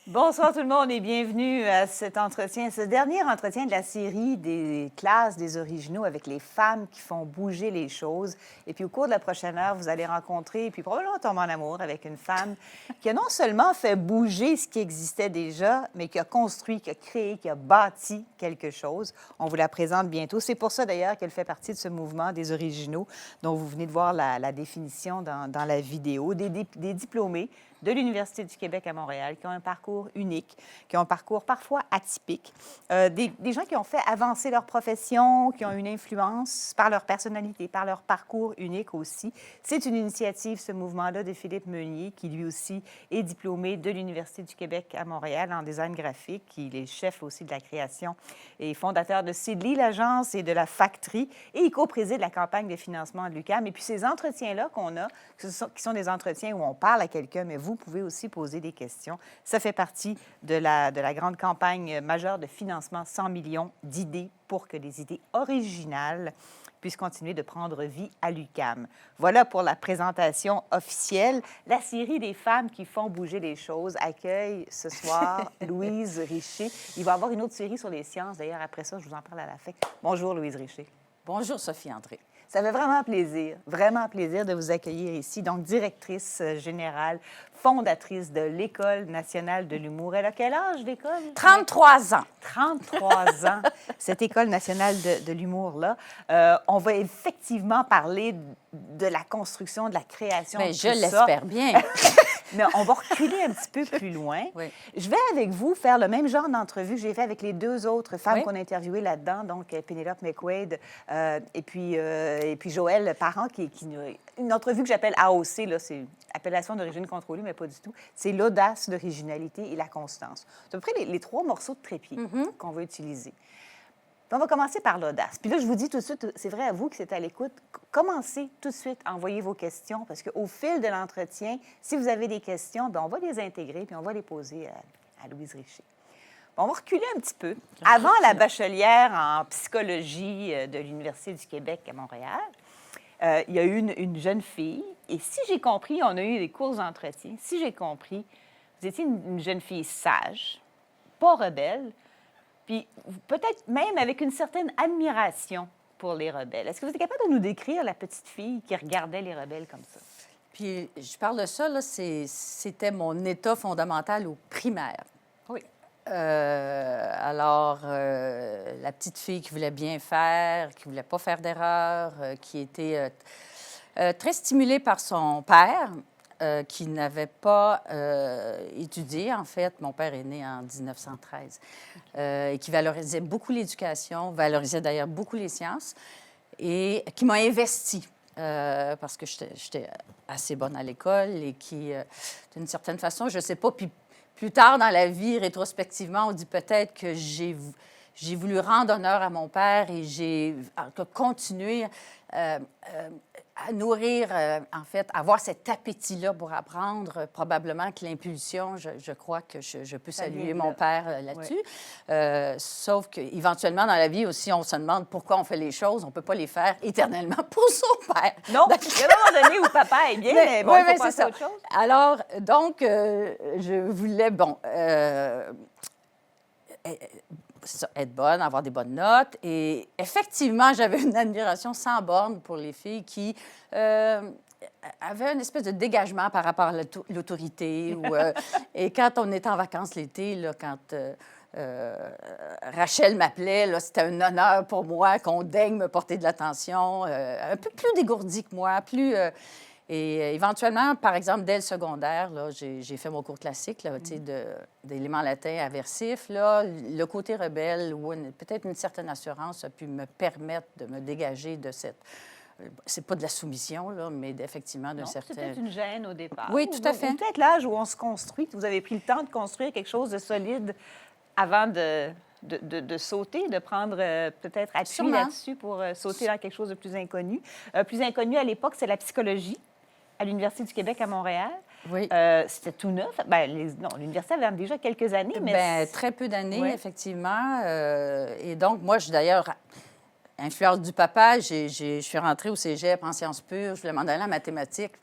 Bonsoir tout le monde et bienvenue à cet entretien, ce dernier entretien de la série des classes des originaux avec les femmes qui font bouger les choses. Et puis au cours de la prochaine heure, vous allez rencontrer, et puis probablement tomber en amour avec une femme qui a non seulement fait bouger ce qui existait déjà, mais qui a construit, qui a créé, qui a bâti quelque chose. On vous la présente bientôt. C'est pour ça d'ailleurs qu'elle fait partie de ce mouvement des originaux dont vous venez de voir la définition dans la vidéo, des diplômés de l'Université du Québec à Montréal, qui ont un parcours unique, qui ont un parcours parfois atypique, des gens qui ont fait avancer leur profession, qui ont une influence par leur personnalité, par leur parcours unique aussi. C'est une initiative, ce mouvement-là, de Philippe Meunier, qui lui aussi est diplômé de l'Université du Québec à Montréal en design graphique. Il est chef aussi de la création et fondateur de Sidley, l'agence, et de la Factory, et il co-préside la campagne de financement de l'UQAM. Et puis ces entretiens-là qu'on a, qui sont des entretiens où on parle à quelqu'un, mais vous pouvez aussi poser des questions. Ça fait partie de la grande campagne majeure de financement 100 millions d'idées pour que les idées originales puissent continuer de prendre vie à l'UQAM. Voilà pour la présentation officielle. La série des femmes qui font bouger les choses accueille ce soir Louise Richer. Il va y avoir une autre série sur les sciences. D'ailleurs, après ça, je vous en parle à la fin. Bonjour, Louise Richer. Bonjour, Sophie André. Ça fait vraiment plaisir de vous accueillir ici. Donc, directrice générale, fondatrice de l'École nationale de l'humour. Elle a quel âge, l'école? 33 ans. 33 ans, cette École nationale de l'humour-là. On va effectivement parler de la construction, de la création. Bien, de je tout l'espère ça. bien. Mais on va reculer un petit peu plus loin. Oui. Je vais avec vous faire le même genre d'entrevue que j'ai fait avec les deux autres femmes Oui. qu'on a interviewées là-dedans, donc Pénélope McQuaid et puis Joëlle Parent, une entrevue que j'appelle AOC, là, c'est appellation d'origine contrôlée, mais pas du tout. C'est l'audace, l'originalité et la constance. C'est à peu près les trois morceaux de trépied qu'on va utiliser. On va commencer par l'audace. Puis là, je vous dis tout de suite, c'est vrai à vous qui êtes à l'écoute, commencez tout de suite à envoyer vos questions parce qu'au fil de l'entretien, si vous avez des questions, bien, on va les intégrer puis on va les poser à Louise Richer. On va reculer un petit peu. Avant la bachelière en psychologie de l'Université du Québec à Montréal, il y a eu une jeune fille, et si j'ai compris, on a eu des cours d'entretien, si j'ai compris, vous étiez une jeune fille sage, pas rebelle, puis peut-être même avec une certaine admiration pour les rebelles. Est-ce que vous êtes capable de nous décrire la petite fille qui regardait les rebelles comme ça? Puis, je parle de ça, là, c'était mon état fondamental au primaire. Oui. Alors, la petite fille qui voulait bien faire, qui ne voulait pas faire d'erreur, qui était très stimulée par son père, qui n'avait pas étudié. En fait, mon père est né en 1913 et qui valorisait beaucoup l'éducation, valorisait d'ailleurs beaucoup les sciences et qui m'a investie parce que j'étais assez bonne à l'école et qui, d'une certaine façon, je ne sais pas, puis plus tard dans la vie, rétrospectivement, on dit peut-être que j'ai voulu rendre honneur à mon père et j'ai continué à nourrir, en fait, avoir cet appétit-là pour apprendre. Probablement que l'impulsion, je crois que je peux saluer mon père là-dessus. Oui. Sauf qu'éventuellement, dans la vie aussi, on se demande pourquoi on fait les choses. On ne peut pas les faire éternellement pour son père. Non, il y a un moment donné où papa est bien, mais bon, oui, il faut c'est ça. Autre chose. Alors, donc, je voulais, être bonne, avoir des bonnes notes. Et effectivement, j'avais une admiration sans borne pour les filles qui avaient une espèce de dégagement par rapport à l'autorité. Et quand on était en vacances l'été, là, quand Rachel m'appelait, là, c'était un honneur pour moi qu'on daigne me porter de l'attention, un peu plus dégourdi que moi, et éventuellement, par exemple, dès le secondaire, là, j'ai fait mon cours classique, là, tu sais, d'éléments latins aversifs. Là, le côté rebelle ou peut-être une certaine assurance a pu me permettre de me dégager de cette... C'est pas de la soumission, là, mais effectivement d'un certain... C'est peut-être une gêne au départ. Oui, tout à fait. Ou peut-être l'âge où on se construit, que vous avez pris le temps de construire quelque chose de solide avant de sauter, de prendre peut-être appui là-dessus pour sauter dans quelque chose de plus inconnu. Plus inconnu à l'époque, c'est la psychologie à l'Université du Québec à Montréal. Oui. C'était tout neuf. Non, l'université avait déjà quelques années, mais... Bien, très peu d'années, effectivement. Et donc, moi, d'ailleurs, influence du papa, je suis rentrée au cégep en sciences pures. Je voulais m'en aller en mathématiques.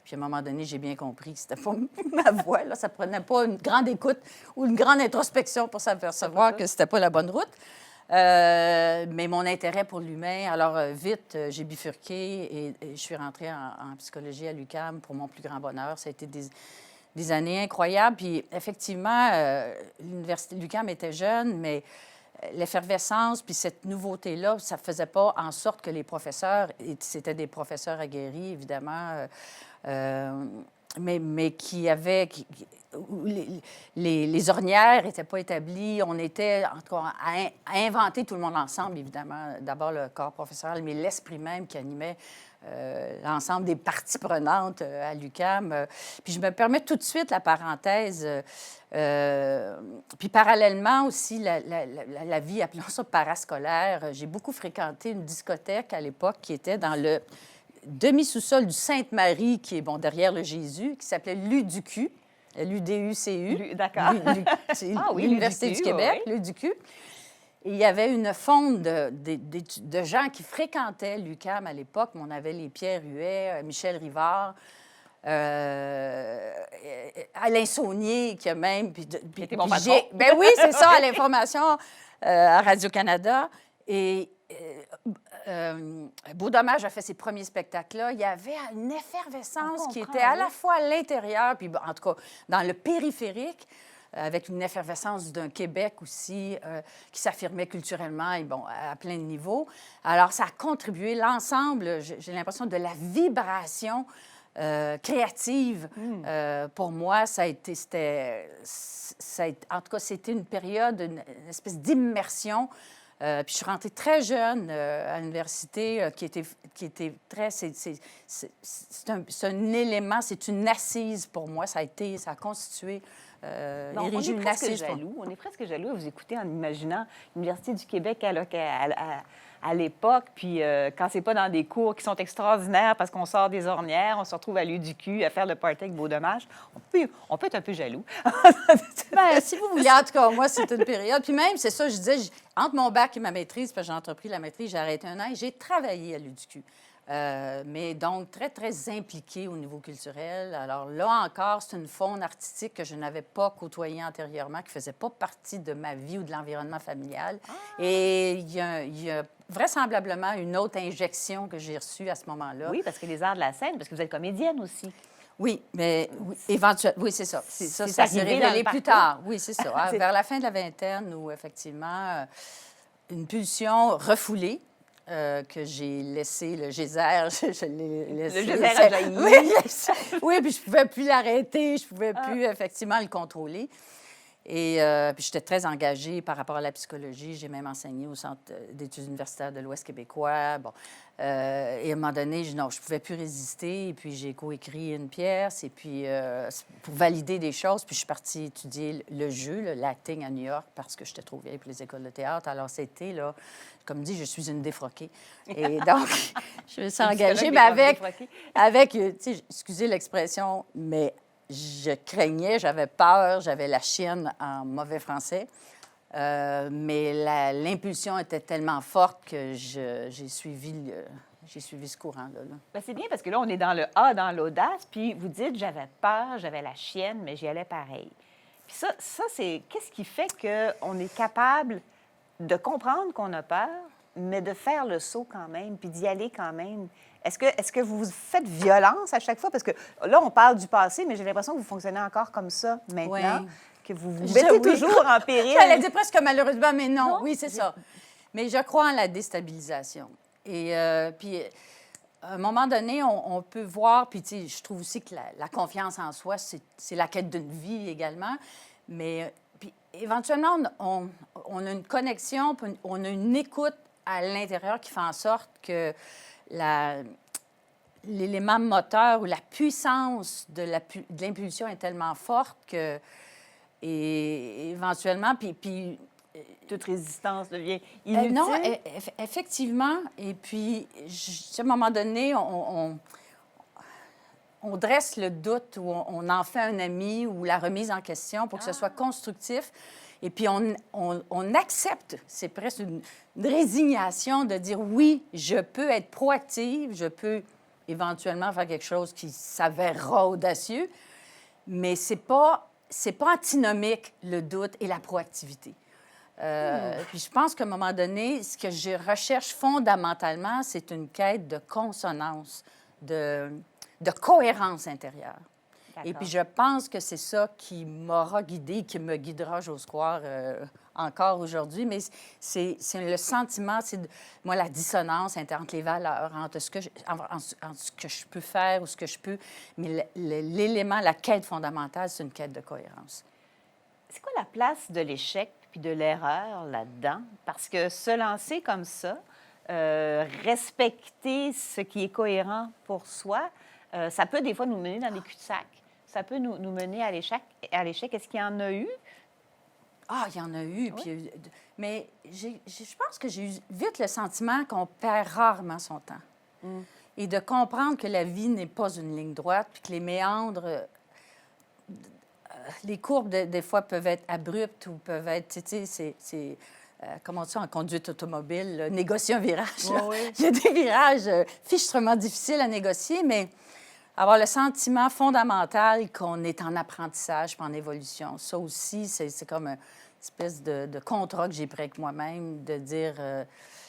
Puis, à un moment donné, j'ai bien compris que c'était pas ma voie. Là. Ça prenait pas une grande écoute ou une grande introspection pour s'apercevoir que c'était pas la bonne route. Mais mon intérêt pour l'humain, alors vite, j'ai bifurqué et je suis rentrée en psychologie à l'UQAM pour mon plus grand bonheur. Ça a été des années incroyables. Puis, effectivement, l'université de l'UQAM était jeune, mais l'effervescence, puis cette nouveauté-là, ça ne faisait pas en sorte que les professeurs, et c'était des professeurs aguerris, évidemment, mais qui avaient... où les ornières n'étaient pas établies. On était, en tout cas, à inventer tout le monde ensemble, évidemment. D'abord, le corps professoral, mais l'esprit même qui animait l'ensemble des parties prenantes à l'UQAM. Puis je me permets tout de suite la parenthèse. Puis parallèlement aussi, la vie, appelons ça parascolaire. J'ai beaucoup fréquenté une discothèque à l'époque qui était dans le demi-sous-sol du Sainte-Marie, qui est, bon, derrière le Jésus, qui s'appelait l'UDUQ. L'UDUCU. D'accord. L'Université du Québec, oui. l'UDUQ. Et il y avait une fonde de gens qui fréquentaient l'UQAM à l'époque. On avait les Pierre Huet, Michel Rivard, Alain Saunier, qui a même... Qui était mon patron. Ben oui, c'est ça, à l'information à Radio-Canada. Et Beau Dommage a fait ses premiers spectacles-là. Il y avait une effervescence qui était à la fois à l'intérieur, puis en tout cas dans le périphérique, avec une effervescence d'un Québec aussi qui s'affirmait culturellement et, bon, à plein de niveaux. Alors, ça a contribué, l'ensemble, j'ai l'impression, de la vibration créative. Pour moi, ça a été, en tout cas, c'était une période, une espèce d'immersion. Puis je suis rentrée très jeune à l'université, qui était très... C'est un élément, c'est une assise pour moi. Ça a constitué... on est presque jaloux. On est presque jaloux à vous écouter en imaginant l'Université du Québec à l'époque, puis quand c'est pas dans des cours qui sont extraordinaires parce qu'on sort des ornières, on se retrouve à l'UDQ à faire le party avec Beau Dommage, on peut être un peu jaloux. Bien, si vous voulez, en tout cas, moi, c'est une période. Puis même, c'est ça, je disais, entre mon bac et ma maîtrise, parce que j'ai entrepris la maîtrise, j'ai arrêté un an et j'ai travaillé à l'UDQ. Mais donc, très, très impliquée au niveau culturel. Alors là encore, c'est une faune artistique que je n'avais pas côtoyée antérieurement, qui ne faisait pas partie de ma vie ou de l'environnement familial. Et il y a vraisemblablement une autre injection que j'ai reçue à ce moment-là. Oui, parce que les arts de la scène, parce que vous êtes comédienne aussi. Oui, mais éventuellement, oui, c'est ça. Ça s'est révélé plus tard. Oui, c'est ça. Vers la fin de la vingtaine, où effectivement, une pulsion refoulée, que j'ai laissé le geyser, je l'ai laissé. Le geyser a jailli. Oui, puis je ne pouvais plus l'arrêter, je ne pouvais plus effectivement le contrôler. Et puis j'étais très engagée par rapport à la psychologie. J'ai même enseigné au Centre d'études universitaires de l'Ouest québécois. Bon. Et à un moment donné, je ne pouvais plus résister. Et puis j'ai coécrit une pièce, et puis pour valider des choses. Puis je suis partie étudier le jeu, l'acting à New York, parce que j'étais trop vieille pour les écoles de théâtre. Alors c'était, là, comme dit, je suis une défroquée. Et donc, je me suis engagée, mais avec tu sais, excusez l'expression, mais je craignais, j'avais peur, j'avais la chienne en mauvais français. Mais l'impulsion était tellement forte que j'ai suivi ce courant-là. Bien, c'est bien parce que là, on est dans le A, dans l'audace, puis vous dites, j'avais peur, j'avais la chienne, mais j'y allais pareil. Puis ça c'est... Qu'est-ce qui fait qu'on est capable de comprendre qu'on a peur, mais de faire le saut quand même, puis d'y aller quand même? Est-ce que vous faites violence à chaque fois? Parce que là, on parle du passé, mais j'ai l'impression que vous fonctionnez encore comme ça maintenant. Oui. que vous vous mettez toujours en péril. J'allais dire presque malheureusement, mais non. Non? Oui, c'est ça. Mais je crois en la déstabilisation. Et puis, à un moment donné, on peut voir, puis tu sais, je trouve aussi que la confiance en soi, c'est la quête d'une vie également. Mais puis, éventuellement, on a une connexion, puis on a une écoute à l'intérieur qui fait en sorte que l'élément moteur ou la puissance de l'impulsion est tellement forte que, et éventuellement, puis Toute résistance devient inutile. non, effectivement. Et puis, à un moment donné, on dresse le doute ou on en fait un ami ou la remise en question pour que ce soit constructif. Et puis, on accepte, c'est presque une résignation de dire oui, je peux être proactive, je peux éventuellement faire quelque chose qui s'avérera audacieux, mais c'est pas antinomique, le doute et la proactivité. Puis je pense qu'à un moment donné, ce que je recherche fondamentalement, c'est une quête de consonance, de cohérence intérieure. Et puis je pense que c'est ça qui m'aura guidée, qui me guidera, j'ose croire, encore aujourd'hui. Mais c'est le sentiment, moi, la dissonance entre les valeurs, entre ce que je peux faire ou ce que je peux. Mais l'élément, la quête fondamentale, c'est une quête de cohérence. C'est quoi la place de l'échec puis de l'erreur là-dedans? Parce que se lancer comme ça, respecter ce qui est cohérent pour soi, ça peut des fois nous mener dans des cul-de-sac. Ça peut nous mener à l'échec. Est-ce qu'il y en a eu? Ah, il y en a eu. Oui. Puis, mais je pense que j'ai eu vite le sentiment qu'on perd rarement son temps. Et de comprendre que la vie n'est pas une ligne droite, puis que les méandres, les courbes, des fois, peuvent être abruptes ou peuvent être, tu sais, c'est comment on dit ça en conduite automobile, là, négocier un virage. Oui. Il y a des virages fichtrement difficiles à négocier, mais avoir le sentiment fondamental qu'on est en apprentissage puis en évolution. Ça aussi, c'est comme une espèce de contrat que j'ai pris avec moi-même, de dire...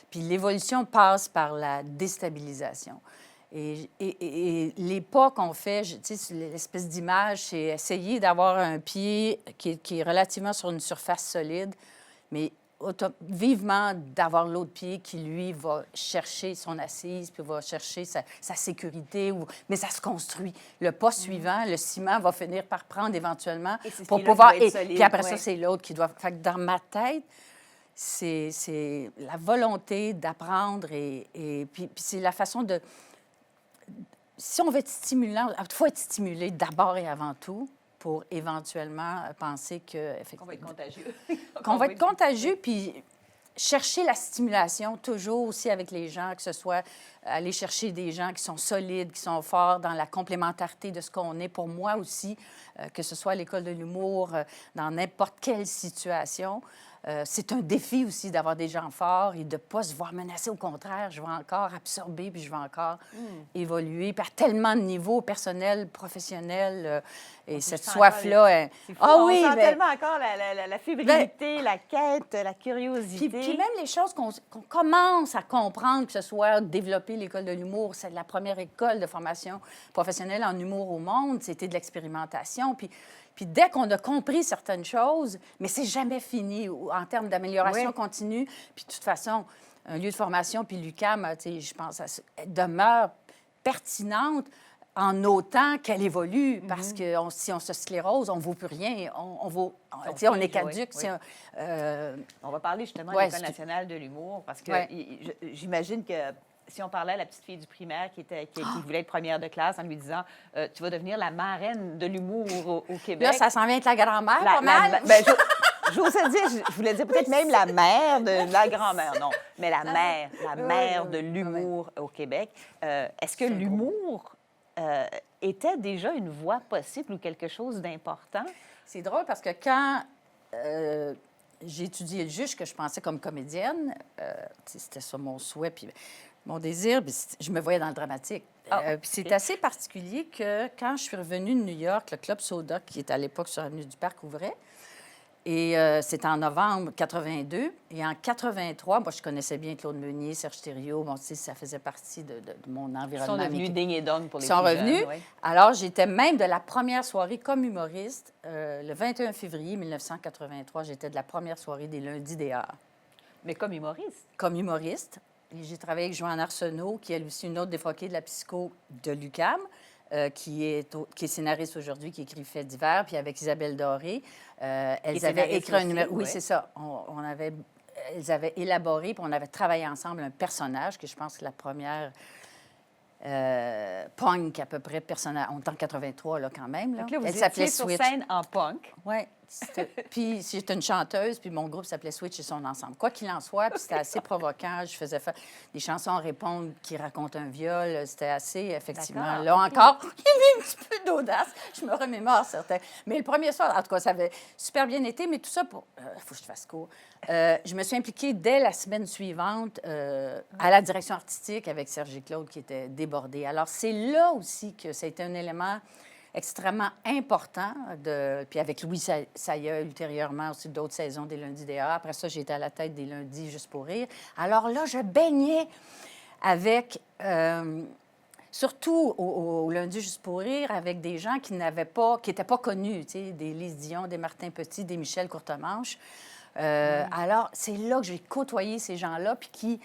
puis l'évolution passe par la déstabilisation. Et les pas qu'on fait, tu sais, l'espèce d'image, c'est essayer d'avoir un pied qui est relativement sur une surface solide, mais vivement d'avoir l'autre pied qui, lui, va chercher son assise, puis va chercher sa sécurité, mais ça se construit. Le pas suivant, le ciment va finir par prendre éventuellement pour pouvoir... Puis après ça, c'est l'autre qui doit... Fait que dans ma tête, c'est la volonté d'apprendre et puis c'est la façon de... Si on veut être stimulant, il faut être stimulé d'abord et avant tout pour éventuellement penser que... Qu'on va être contagieux. Qu'on va être contagieux, puis chercher la stimulation toujours aussi avec les gens, que ce soit aller chercher des gens qui sont solides, qui sont forts dans la complémentarité de ce qu'on est. Pour moi aussi, que ce soit à l'école de l'humour, dans n'importe quelle situation, c'est un défi aussi d'avoir des gens forts et de ne pas se voir menacer. Au contraire, je vais encore absorber, puis je vais encore évoluer. Puis à tellement de niveaux, personnel, professionnel, et cette soif-là... On sent tellement encore la fébrilité, la quête, la curiosité. Puis même les choses qu'on commence à comprendre, que ce soit développer l'école de l'humour, c'est la première école de formation professionnelle en humour au monde, c'était de l'expérimentation. Puis dès qu'on a compris certaines choses, mais c'est jamais fini en termes d'amélioration continue. Puis de toute façon, un lieu de formation, puis l'UQAM, je pense, elle demeure pertinente en autant qu'elle évolue. Parce que si on se sclérose, on ne vaut plus rien. On est caduque. On va parler justement de l'École nationale de l'humour, parce que j'imagine que si on parlait à la petite fille du primaire qui voulait être première de classe en lui disant tu vas devenir la marraine de l'humour au Québec. Là, ça s'en vient être la grand-mère, pas mal. J'osais dire, je voulais dire peut-être même la mère de la grand-mère, non, mais la mère de l'humour au Québec. Est-ce que l'humour était déjà une voie possible ou quelque chose d'important? C'est drôle parce que quand j'ai étudié le juge, que je pensais comme comédienne, c'était ça mon souhait, puis mon désir, puis je me voyais dans le dramatique. Puis c'est assez particulier que quand je suis revenue de New York, le Club Soda, qui était à l'époque sur l'avenue du Parc, ouvrait. Et c'était en novembre 82. Et en 83, moi, je connaissais bien Claude Meunier, Serge Thériault. Bon, tu sais, ça faisait partie de mon Ils environnement. sont devenus ding et dong pour les Ils sont plus revenus. jeunes, oui. Alors, j'étais même de la première soirée comme humoriste. Le 21 février 1983, j'étais de la première soirée des Lundis des Arts. Mais comme humoriste. Comme humoriste. Et j'ai travaillé avec Joanne Arsenault, qui est aussi une autre défroquée de la psycho de l'UQAM. Qui est scénariste aujourd'hui, qui écrit Faits divers, puis avec Isabelle Doré. Elles avaient écrit un numéro. Oui, c'est ça. Elles avaient élaboré, puis on avait travaillé ensemble un personnage, que je pense que la première punk à peu près, personnage. On est en 83, là, quand même. Là. Donc là, vous Elle s'appelait étiez sur Switch. scène en punk. Oui. Puis j'étais une chanteuse, puis mon groupe s'appelait Switch et son ensemble. Quoi qu'il en soit, puis c'était assez provoquant. Je faisais faire des chansons à répondre qui racontent un viol. C'était assez, effectivement. D'accord, Là OK. encore, il y avait un petit peu d'audace. Je me remémore certains. Mais le premier soir, en tout cas, ça avait super bien été, mais tout ça pour... faut que je te fasse court. Je me suis impliquée dès la semaine suivante à la direction artistique avec Serge et Claude qui était débordé. Alors, c'est là aussi que ça a été un élément extrêmement important. Puis avec Louis Saya, ultérieurement, aussi d'autres saisons des Lundis des Arts. Après ça, j'étais à la tête des Lundis juste pour rire. Alors là, je baignais avec... surtout au Lundi juste pour rire, avec des gens qui n'étaient pas connus, tu sais, des Lise Dion, des Martin Petit, des Michel Courtemanche. Alors, c'est là que j'ai côtoyé ces gens-là, puis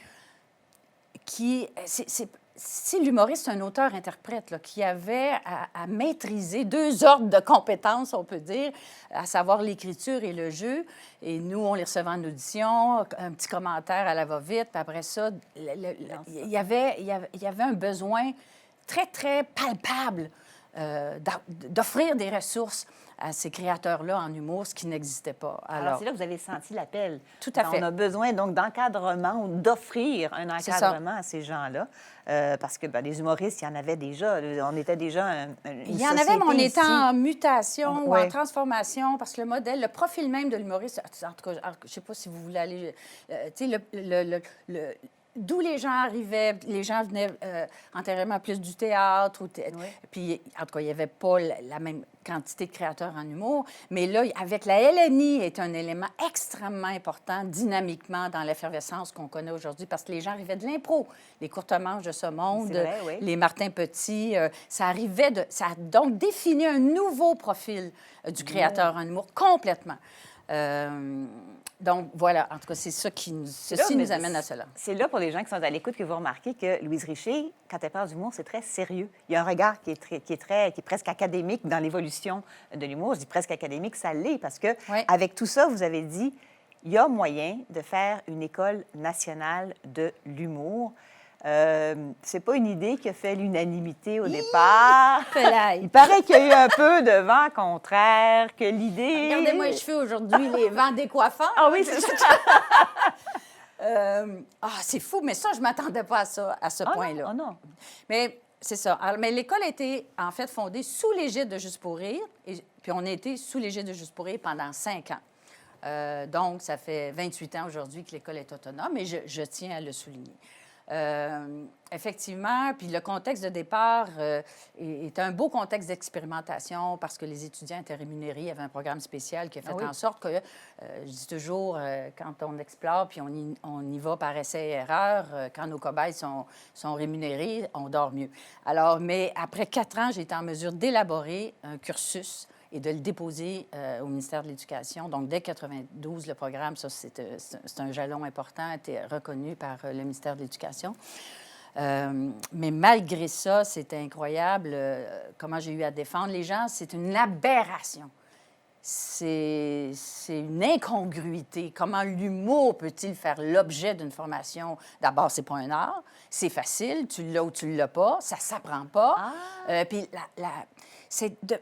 si l'humoriste, c'est un auteur-interprète là, qui avait à maîtriser deux ordres de compétences, on peut dire, à savoir l'écriture et le jeu. Et nous, on les recevait en audition, un petit commentaire à la va-vite, puis après ça, il y avait un besoin très, très palpable d'offrir des ressources à ces créateurs-là en humour, ce qui n'existait pas. Alors, c'est là que vous avez senti l'appel. Tout à fait. On a besoin donc d'encadrement ou d'offrir un encadrement à ces gens-là. Parce que les humoristes, il y en avait déjà. On était déjà il y en avait, mais on était en mutation ou ouais. en transformation, parce que le profil même de l'humoriste, en tout cas, je ne sais pas si vous voulez aller... tu sais, d'où les gens arrivaient, les gens venaient antérieurement plus du théâtre. Oui. Puis, en tout cas, il n'y avait pas la même quantité de créateurs en humour. Mais là, avec la LNI, est un élément extrêmement important dynamiquement dans l'effervescence qu'on connaît aujourd'hui, parce que les gens arrivaient de l'impro, les courtes-manches de ce monde, vrai, oui. les Martin Petit. Ça a donc défini un nouveau profil du créateur en humour, complètement. Donc, voilà, en tout cas, c'est ça ceci nous amène à cela. C'est là, pour les gens qui sont à l'écoute, que vous remarquez que Louise Richer, quand elle parle d'humour, c'est très sérieux. Il y a un regard qui est presque académique dans l'évolution de l'humour. Je dis presque académique, ça l'est, parce que avec tout ça, vous avez dit, il y a moyen de faire une école nationale de l'humour. C'est pas une idée qui a fait l'unanimité au départ. Il paraît qu'il y a eu un peu de vent contraire, que l'idée... Regardez-moi les cheveux aujourd'hui, les vents décoiffants. Ah oui, c'est ça. C'est fou, mais ça, je ne m'attendais pas à ce point-là. Oh non. Mais c'est ça. Alors, mais l'école a été, en fait, fondée sous l'égide de Juste pour rire, puis on a été sous l'égide de Juste pour rire pendant 5 ans. Donc, ça fait 28 ans aujourd'hui que l'école est autonome, et je tiens à le souligner. Effectivement, puis le contexte de départ est un beau contexte d'expérimentation parce que les étudiants étaient rémunérés. Il y avait un programme spécial qui a fait en sorte que, je dis toujours, quand on explore puis on y va par essai et erreur, quand nos cobayes sont rémunérés, on dort mieux. Alors, mais après 4 ans, j'ai été en mesure d'élaborer un cursus et de le déposer au ministère de l'Éducation. Donc, dès 1992, le programme, ça, c'est un jalon important, a été reconnu par le ministère de l'Éducation. Mais malgré ça, c'est incroyable comment j'ai eu à défendre les gens. C'est une aberration. C'est une incongruité. Comment l'humour peut-il faire l'objet d'une formation? D'abord, c'est pas un art. C'est facile. Tu l'as ou tu l'as pas. Ça s'apprend pas. Puis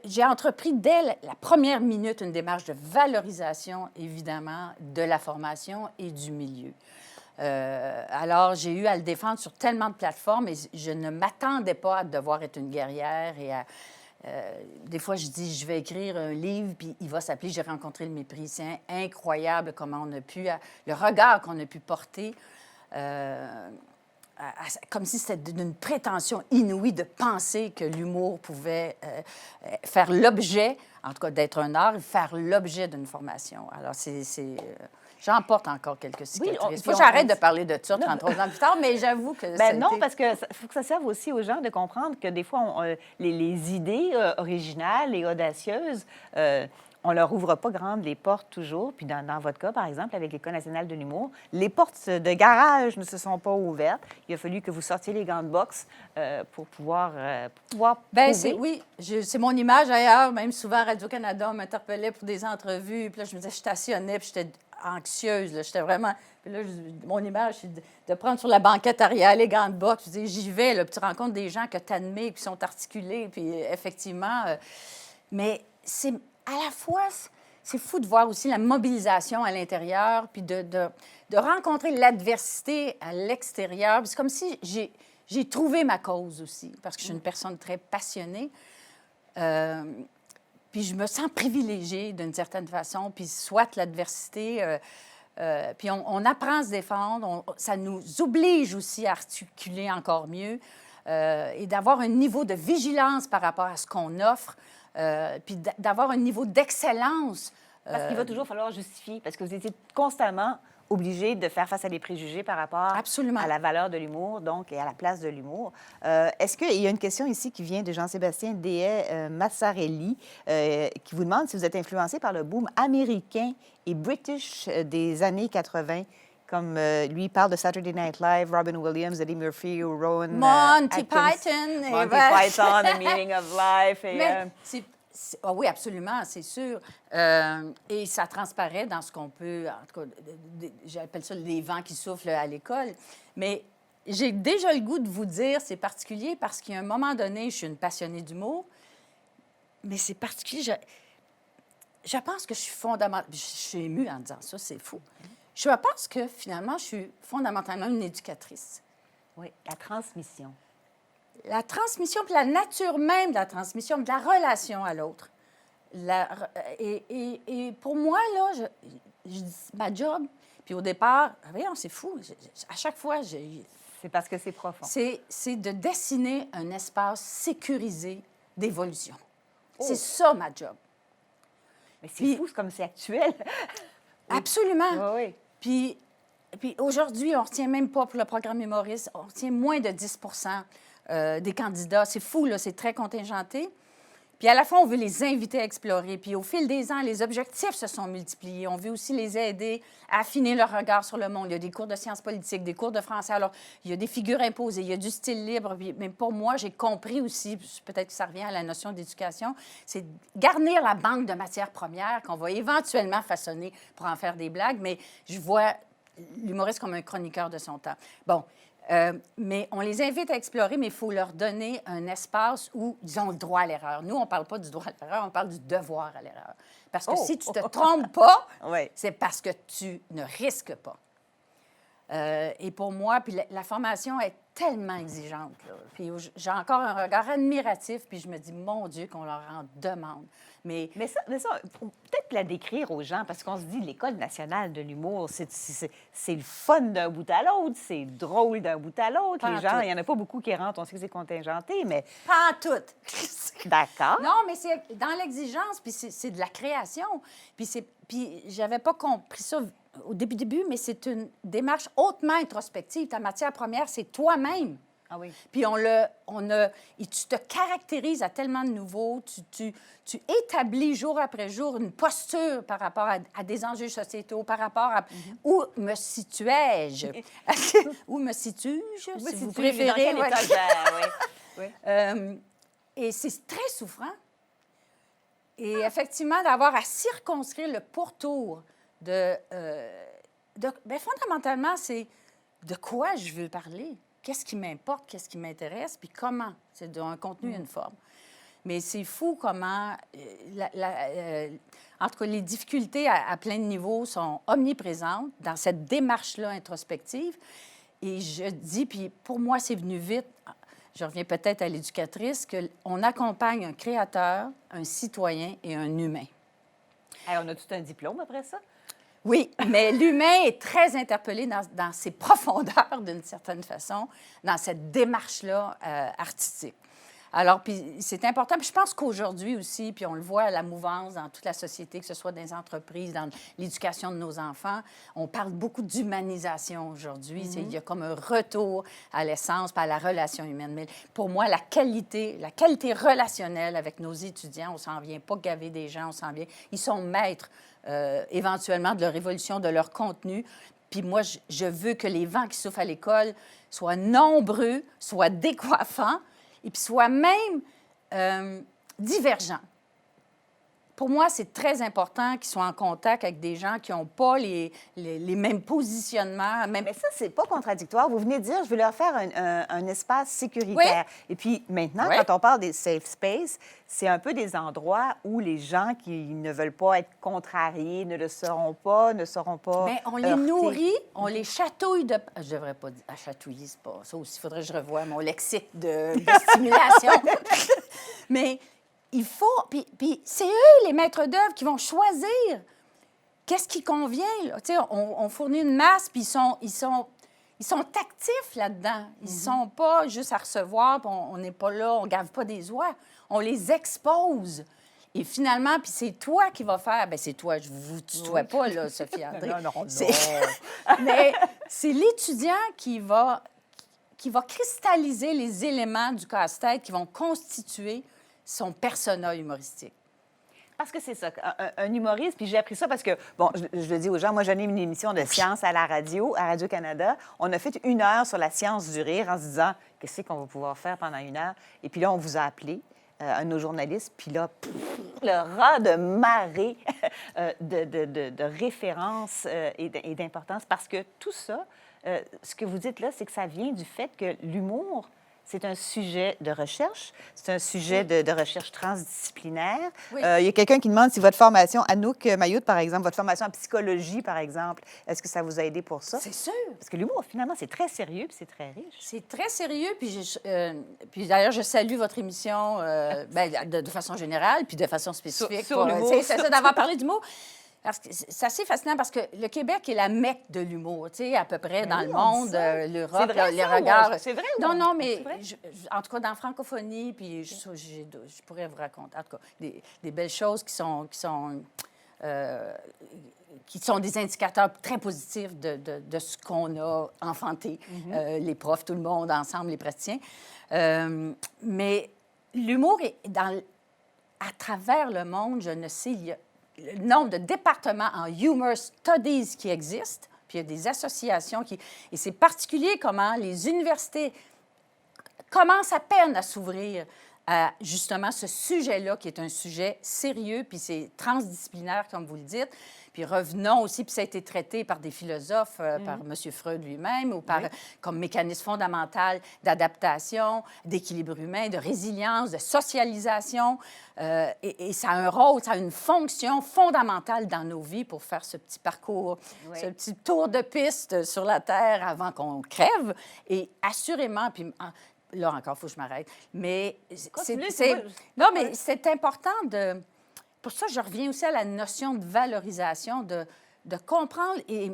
j'ai entrepris dès la première minute une démarche de valorisation, évidemment, de la formation et du milieu. Alors, j'ai eu à le défendre sur tellement de plateformes et je ne m'attendais pas à devoir être une guerrière et des fois, je dis, je vais écrire un livre, puis il va s'appeler « J'ai rencontré le mépris ». C'est incroyable comment on a pu... le regard qu'on a pu porter comme si c'était d'une prétention inouïe de penser que l'humour pouvait faire l'objet, en tout cas d'être un art, faire l'objet d'une formation. Alors, j'en porte encore quelques cicatrices. Il faut que j'arrête de parler de ça 33 ans plus tard, mais j'avoue que non, parce qu'il faut que ça serve aussi aux gens de comprendre que des fois, les idées originales et audacieuses, on leur ouvre pas grandes les portes toujours. Puis dans votre cas, par exemple, avec l'École nationale de l'humour, les portes de garage ne se sont pas ouvertes. Il a fallu que vous sortiez les gants de boxe pour pouvoir Bien, prouver. oui, c'est mon image ailleurs. Même souvent, Radio-Canada m'interpellait pour des entrevues. Puis là, je me disais, je stationnais, puis j'étais anxieuse. J'étais vraiment... Puis là, mon image, c'est de prendre sur la banquette arrière les gants de boxe. Je dis, j'y vais, là, puis tu rencontres des gens que tu admets, qui sont articulés. Puis effectivement... mais c'est... À la fois, c'est fou de voir aussi la mobilisation à l'intérieur, puis de rencontrer l'adversité à l'extérieur. Puis c'est comme si j'ai trouvé ma cause aussi, parce que je suis une personne très passionnée. Puis je me sens privilégiée d'une certaine façon, puis soit l'adversité, puis on apprend à se défendre, ça nous oblige aussi à articuler encore mieux et d'avoir un niveau de vigilance par rapport à ce qu'on offre. Puis d'avoir un niveau d'excellence. Parce qu'il va toujours falloir justifier, parce que vous étiez constamment obligé de faire face à des préjugés par rapport Absolument. à la valeur de l'humour, donc, et à la place de l'humour. Est-ce qu'il y a une question ici qui vient de Jean-Sébastien Massarelli, qui vous demande si vous êtes influencé par le boom américain et british des années 80, comme lui il parle de Saturday Night Live, Robin Williams, Eddie Murphy ou Rowan Monty Atkins. Python. Monty Python, The Meaning of Life. Et, Mais oui, absolument, c'est sûr. Et ça transparaît dans ce qu'on peut... En tout cas, j'appelle ça les vents qui soufflent à l'école. Mais j'ai déjà le goût de vous dire, c'est particulier parce qu'à un moment donné, je suis une passionnée d'humour, mais c'est particulier. Je pense que je suis fondamentalement... Je suis émue en disant ça, c'est fou. Je pense que, finalement, je suis fondamentalement une éducatrice. Oui, la transmission. La transmission, puis la nature même de la transmission, de la relation à l'autre. Et pour moi, là, ma job, puis au départ, voyons, c'est fou, à chaque fois, c'est parce que c'est profond. C'est de dessiner un espace sécurisé d'évolution. Oh. C'est ça, ma job. Mais c'est fou, comme c'est actuel. Absolument. Oui, oui. Puis aujourd'hui, on ne retient même pas pour le programme humoriste, on retient moins de 10 des candidats. C'est fou, là, c'est très contingenté. Puis à la fois, on veut les inviter à explorer. Puis au fil des ans, les objectifs se sont multipliés. On veut aussi les aider à affiner leur regard sur le monde. Il y a des cours de sciences politiques, des cours de français. Alors, il y a des figures imposées, il y a du style libre. Mais pour moi, j'ai compris aussi, peut-être que ça revient à la notion d'éducation, c'est garnir la banque de matières premières qu'on va éventuellement façonner pour en faire des blagues. Mais je vois l'humoriste comme un chroniqueur de son temps. Bon. Mais on les invite à explorer, mais il faut leur donner un espace où ils ont le droit à l'erreur. Nous, on ne parle pas du droit à l'erreur, on parle du devoir à l'erreur. Parce que si tu ne te trompes pas, c'est parce que tu ne risques pas. Et pour moi, puis la formation est tellement exigeante. Là. Puis j'ai encore un regard admiratif, puis je me dis, mon Dieu, qu'on leur en demande. Mais ça, peut-être la décrire aux gens, parce qu'on se dit, l'École nationale de l'humour, c'est le fun d'un bout à l'autre, c'est drôle d'un bout à l'autre. Les gens, il n'y en a pas beaucoup qui rentrent, on sait que c'est contingenté, mais... Pas en tout. D'accord. Non, mais c'est dans l'exigence, puis c'est de la création. Puis j'avais pas compris ça au début, mais c'est une démarche hautement introspective. Ta matière première, c'est toi-même. Ah oui. Puis tu te caractérises à tellement de nouveaux, tu établis jour après jour une posture par rapport à des enjeux sociétaux, par rapport à où me situais-je? Où me situe-je, si vous préférez? Dans quel étagère, oui. Et c'est très souffrant. Et effectivement, d'avoir à circonscrire le pourtour bien, fondamentalement, c'est de quoi je veux parler. Qu'est-ce qui m'importe, qu'est-ce qui m'intéresse, puis comment. C'est un contenu et une forme. Mais c'est fou comment, en tout cas, les difficultés à plein de niveaux sont omniprésentes dans cette démarche-là introspective. Et je dis, puis pour moi, c'est venu vite, je reviens peut-être à l'éducatrice, qu'on accompagne un créateur, un citoyen et un humain. Hey, on a tout un diplôme après ça? Oui, mais l'humain est très interpellé dans ses profondeurs, d'une certaine façon, dans cette démarche-là artistique. Alors, puis c'est important. Puis je pense qu'aujourd'hui aussi, puis on le voit à la mouvance dans toute la société, que ce soit dans les entreprises, dans l'éducation de nos enfants, on parle beaucoup d'humanisation aujourd'hui. Il y a comme un retour à l'essence, puis à la relation humaine. Mais pour moi, la qualité relationnelle avec nos étudiants, on s'en vient pas gaver des gens, on s'en vient. Ils sont maîtres éventuellement de leur évolution, de leur contenu. Puis moi, je veux que les vents qui soufflent à l'école soient nombreux, soient décoiffants, et puis soient même divergents. Pour moi, c'est très important qu'ils soient en contact avec des gens qui n'ont pas les mêmes positionnements. Mais ça, c'est pas contradictoire. Vous venez de dire, je veux leur faire un espace sécuritaire. Oui. Et puis maintenant, Oui. quand on parle des safe spaces, c'est un peu des endroits où les gens qui ne veulent pas être contrariés ne seront pas Bien, on les heurtés. nourrit, on les chatouille de... Je devrais pas dire... chatouiller, c'est pas... Ça aussi, il faudrait que je revoie mon lexique de stimulation. Mais... il faut... Puis c'est eux, les maîtres d'œuvre, qui vont choisir qu'est-ce qui convient. Là. Tu sais, on fournit une masse, puis ils sont actifs là-dedans. Ils ne sont pas juste à recevoir, puis on n'est pas là, on ne gave pas des oies. On les expose. Et finalement, puis c'est toi qui vas faire... Bien, c'est toi, je ne vous tutoie pas, là, Sophie André. Non. Mais c'est l'étudiant qui va cristalliser les éléments du casse-tête qui vont constituer son persona humoristique. Parce que c'est ça, un humoriste, puis j'ai appris ça parce que, bon, je le dis aux gens, moi, j'anime une émission de science à la radio, à Radio-Canada. On a fait 1 heure sur la science du rire en se disant, qu'est-ce qu'on va pouvoir faire pendant 1 heure? Et puis là, on vous a appelé, un de nos journalistes, puis là, le raz de marée de références et d'importance. Parce que tout ça, ce que vous dites là, c'est que ça vient du fait que l'humour, c'est un sujet de recherche, c'est un sujet de recherche transdisciplinaire. Oui. Il y a quelqu'un qui demande si votre formation, Anouk Mayotte, par exemple, votre formation en psychologie, par exemple, est-ce que ça vous a aidé pour ça? C'est sûr. Parce que l'humour, finalement, c'est très sérieux puis c'est très riche. C'est très sérieux. Puis d'ailleurs, je salue votre émission de façon générale, puis de façon spécifique. Sur l'humour. C'est ça d'avoir parlé d'humour. Parce que c'est assez fascinant parce que le Québec est la Mecque de l'humour, tu sais, à peu près dans oui, le on monde, dit ça. l'Europe, C'est vrai, les ça, regards. c'est vrai ou Non, non? non, mais C'est vrai? en tout cas, dans la francophonie, puis je pourrais vous raconter, en tout cas, des belles choses qui sont des indicateurs très positifs de ce qu'on a enfanté, les profs, tout le monde ensemble, les praticiens. Mais l'humour est à travers le monde, je ne sais, il y a le nombre de départements en humor studies qui existent, puis il y a des associations qui... Et c'est particulier comment les universités commencent à peine à s'ouvrir à, justement, ce sujet-là, qui est un sujet sérieux, puis c'est transdisciplinaire, comme vous le dites. Puis revenons aussi, puis ça a été traité par des philosophes, par M. Freud lui-même, ou comme mécanisme fondamental d'adaptation, d'équilibre humain, de résilience, de socialisation. Et ça a un rôle, ça a une fonction fondamentale dans nos vies pour faire ce petit parcours, ce petit tour de piste sur la Terre avant qu'on crève. Et assurément, puis... Là, encore, il faut que je m'arrête. Mais non, mais c'est important de... Pour ça, je reviens aussi à la notion de valorisation, de comprendre. Et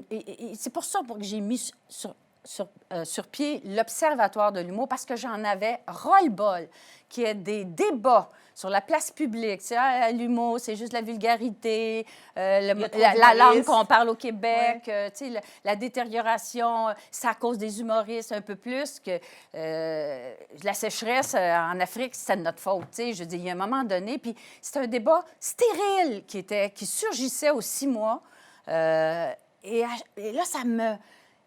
c'est pour ça que j'ai mis sur pied l'Observatoire de l'humour, parce que j'en avais ras-le-bol qu'il y ait des débats sur la place publique. Tu sais, l'humour, c'est juste la vulgarité, la langue qu'on parle au Québec, tu sais, la détérioration, c'est à cause des humoristes un peu plus que la sécheresse en Afrique, c'est de notre faute. Tu sais, je veux dire, il y a un moment donné, puis c'est un débat stérile qui surgissait aux 6 mois. Et là, ça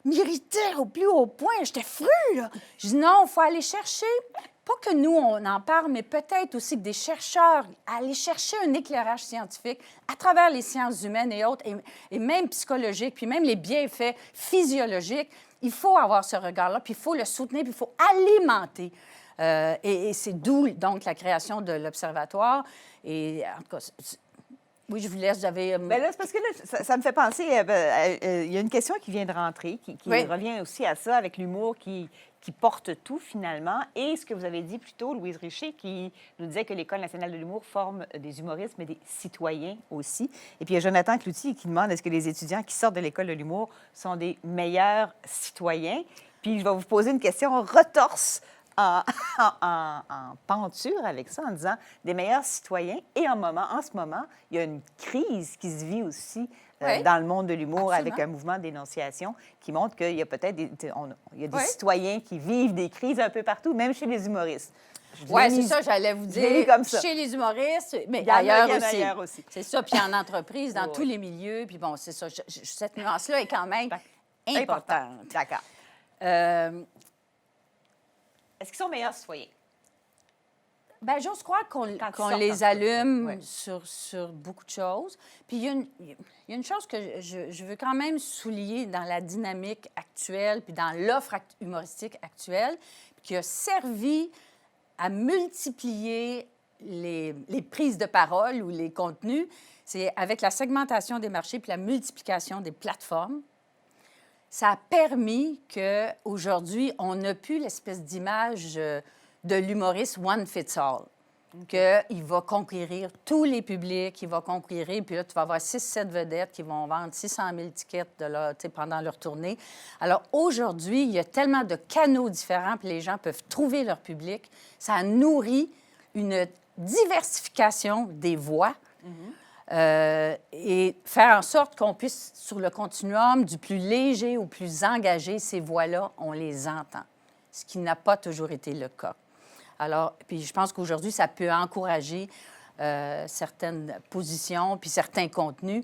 m'irritait au plus haut point. J'étais fru, là. Je dis non, il faut aller chercher... Pas que nous, on en parle, mais peut-être aussi que des chercheurs, aller chercher un éclairage scientifique à travers les sciences humaines et autres, et même psychologiques, puis même les bienfaits physiologiques. Il faut avoir ce regard-là, puis il faut le soutenir, puis il faut alimenter. Et c'est d'où, donc, la création de l'Observatoire. Et en tout cas, Oui, je vous laisse. J'avais... Bien là, c'est parce que là, ça me fait penser, il y a une question qui vient de rentrer, qui Oui. revient aussi à ça, avec l'humour qui porte tout, finalement. Et ce que vous avez dit plus tôt, Louise Richer, qui nous disait que l'École nationale de l'humour forme des humoristes, mais des citoyens aussi. Et puis, il y a Jonathan Cloutier qui demande, est-ce que les étudiants qui sortent de l'École de l'humour sont des meilleurs citoyens? Puis, je vais vous poser une question retorse en, en penture avec ça, en disant des meilleurs citoyens. Et en ce moment, il y a une crise qui se vit aussi Oui. dans le monde de l'humour, Absolument. avec un mouvement de dénonciation qui montre qu'il y a peut-être des Oui. citoyens qui vivent des crises un peu partout, même chez les humoristes. Oui, c'est ça, j'allais vous je l'ai mis dire. comme ça. Chez les humoristes, mais Il y en a- ailleurs il y en a aussi. ailleurs aussi. C'est ça, puis en entreprise, dans Oui. tous les milieux. Puis bon, c'est ça. Cette nuance-là est quand même importante. D'accord. Euh, Est-ce qu'ils sont meilleurs citoyens? Bien, j'ose croire Quand ils qu'on sortent les en allume ouais. sur beaucoup de choses. Puis il y a une chose que je veux quand même souligner dans la dynamique actuelle, puis dans l'offre humoristique actuelle, qui a servi à multiplier les prises de parole ou les contenus, c'est avec la segmentation des marchés puis la multiplication des plateformes. Ça a permis qu'aujourd'hui, on n'a plus l'espèce d'image de l'humoriste one fits all. Qu'il va conquérir tous les publics, il va conquérir, puis là, tu vas avoir 6-7 vedettes qui vont vendre 600 000 tickets pendant leur tournée. Alors aujourd'hui, il y a tellement de canaux différents, puis les gens peuvent trouver leur public. Ça nourrit une diversification des voix. Et faire en sorte qu'on puisse, sur le continuum du plus léger au plus engagé, ces voix-là, on les entend, ce qui n'a pas toujours été le cas. Alors, puis je pense qu'aujourd'hui, ça peut encourager certaines positions puis certains contenus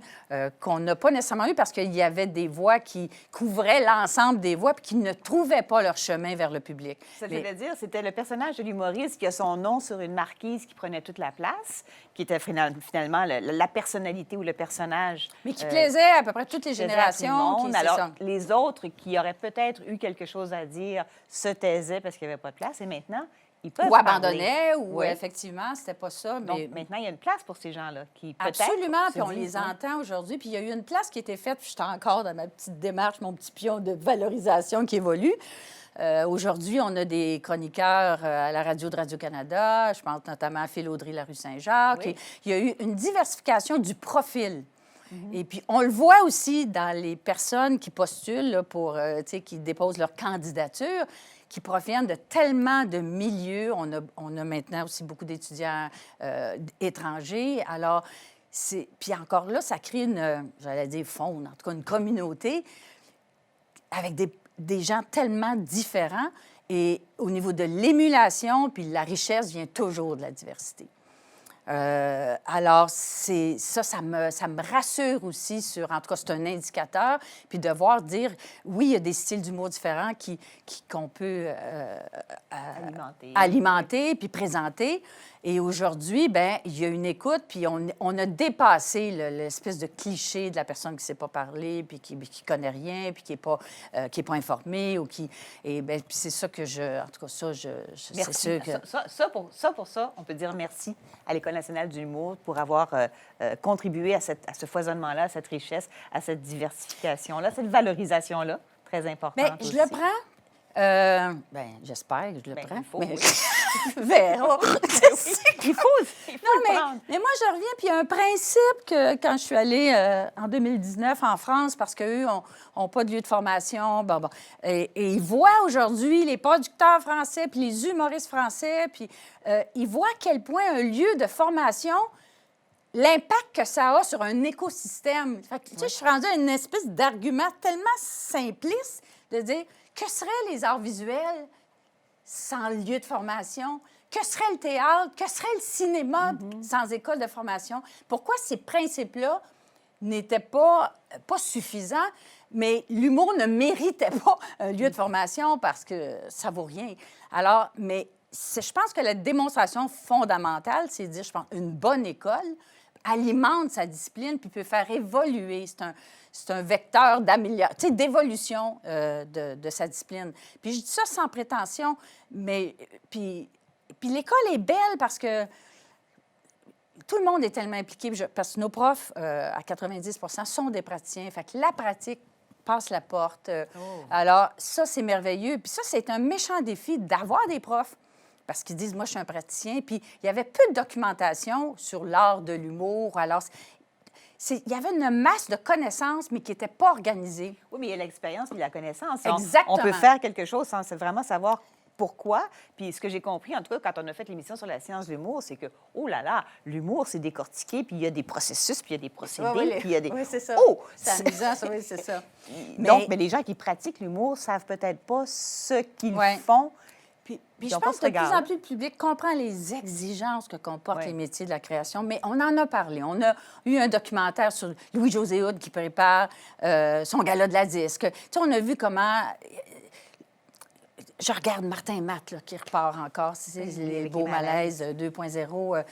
qu'on n'a pas nécessairement eu parce qu'il y avait des voix qui couvraient l'ensemble des voix puis qui ne trouvaient pas leur chemin vers le public. Ça veut dire, c'était le personnage de l'humoriste qui a son nom sur une marquise qui prenait toute la place, qui était finalement la personnalité ou le personnage. Mais qui plaisait à peu près toutes les plaisait à générations. tout le monde. Alors, les autres qui auraient peut-être eu quelque chose à dire se taisaient parce qu'il n'y avait pas de place. Et maintenant, ils peuvent ou abandonnaient, parler. ou Oui. effectivement, c'était pas ça. Mais... Donc, maintenant, il y a une place pour ces gens-là qui peut-être... Absolument, puis se on disent, les entend aujourd'hui. Puis il y a eu une place qui a été faite, puis j'étais encore dans ma petite démarche, mon petit pion de valorisation qui évolue. Aujourd'hui, on a des chroniqueurs à la radio de Radio-Canada. Je pense notamment à Phil Audry, la rue Saint-Jacques. Oui. Il y a eu une diversification du profil. Et puis, on le voit aussi dans les personnes qui postulent là, qui déposent leur candidature, qui proviennent de tellement de milieux. On a maintenant aussi beaucoup d'étudiants étrangers. Alors, puis encore là, ça crée j'allais dire faune, en tout cas une communauté avec des gens tellement différents. Et au niveau de l'émulation, puis la richesse vient toujours de la diversité. Alors, ça me rassure aussi sur, en tout cas, c'est un indicateur, puis de voir dire, oui, il y a des styles d'humour différents qu'on peut alimenter puis présenter. Et aujourd'hui, bien, il y a une écoute, puis on a dépassé l'espèce de cliché de la personne qui ne sait pas parler, puis qui ne connaît rien, puis qui n'est pas informée, ou qui... Et bien, puis c'est ça que en tout cas, c'est sûr que... Pour ça, on peut dire merci à l'École nationale de l'humour pour avoir contribué à ce foisonnement-là, à cette richesse, à cette diversification-là, cette valorisation-là, très importante. Bien, je le prends. Bien, j'espère que je le prends. Il faut, mais... oui. Verra. il faut le prendre. Mais moi, je reviens, puis il y a un principe que quand je suis allée en 2019 en France, parce qu'eux n'ont pas de lieu de formation, et ils voient aujourd'hui les producteurs français, puis les humoristes français, puis ils voient à quel point un lieu de formation, l'impact que ça a sur un écosystème. Fait que, tu sais, je suis rendue à une espèce d'argument tellement simpliste de dire que seraient les arts visuels sans lieu de formation? Que serait le théâtre? Que serait le cinéma sans école de formation? Pourquoi ces principes-là n'étaient pas suffisants, mais l'humour ne méritait pas un lieu de formation parce que ça vaut rien? Alors, mais je pense que la démonstration fondamentale, c'est de dire, je pense, une bonne école alimente sa discipline puis peut faire évoluer. C'est un vecteur d'amélioration, d'évolution de sa discipline. Puis je dis ça sans prétention, mais puis l'école est belle parce que tout le monde est tellement impliqué, parce que nos profs, à 90 sont des praticiens. Fait que la pratique passe la porte. Alors, ça, c'est merveilleux. Puis ça, c'est un méchant défi d'avoir des profs. Parce qu'ils disent, moi, je suis un praticien. Puis il y avait peu de documentation sur l'art de l'humour. Alors, il y avait une masse de connaissances, mais qui n'était pas organisée. Oui, mais il y a l'expérience et la connaissance. Exactement. On peut faire quelque chose sans vraiment savoir pourquoi. Puis ce que j'ai compris, en tout cas, quand on a fait l'émission sur la science de l'humour, c'est que, oh là là, l'humour, c'est décortiqué, puis il y a des processus, puis il y a des procédés, puis il y a des... Oui, c'est ça. Oh! C'est amusant, ça, oui, c'est ça. Donc, mais les gens qui pratiquent l'humour savent peut-être pas ce qu'ils font. Puis je pense que de plus en plus, le public comprend les exigences que comportent les métiers de la création, mais on en a parlé. On a eu un documentaire sur Louis-José Hood qui prépare son gala de la disque. Tu sais, on a vu comment... Je regarde Martin Matt, là, qui repart encore. C'est les beaux malaises 2.0.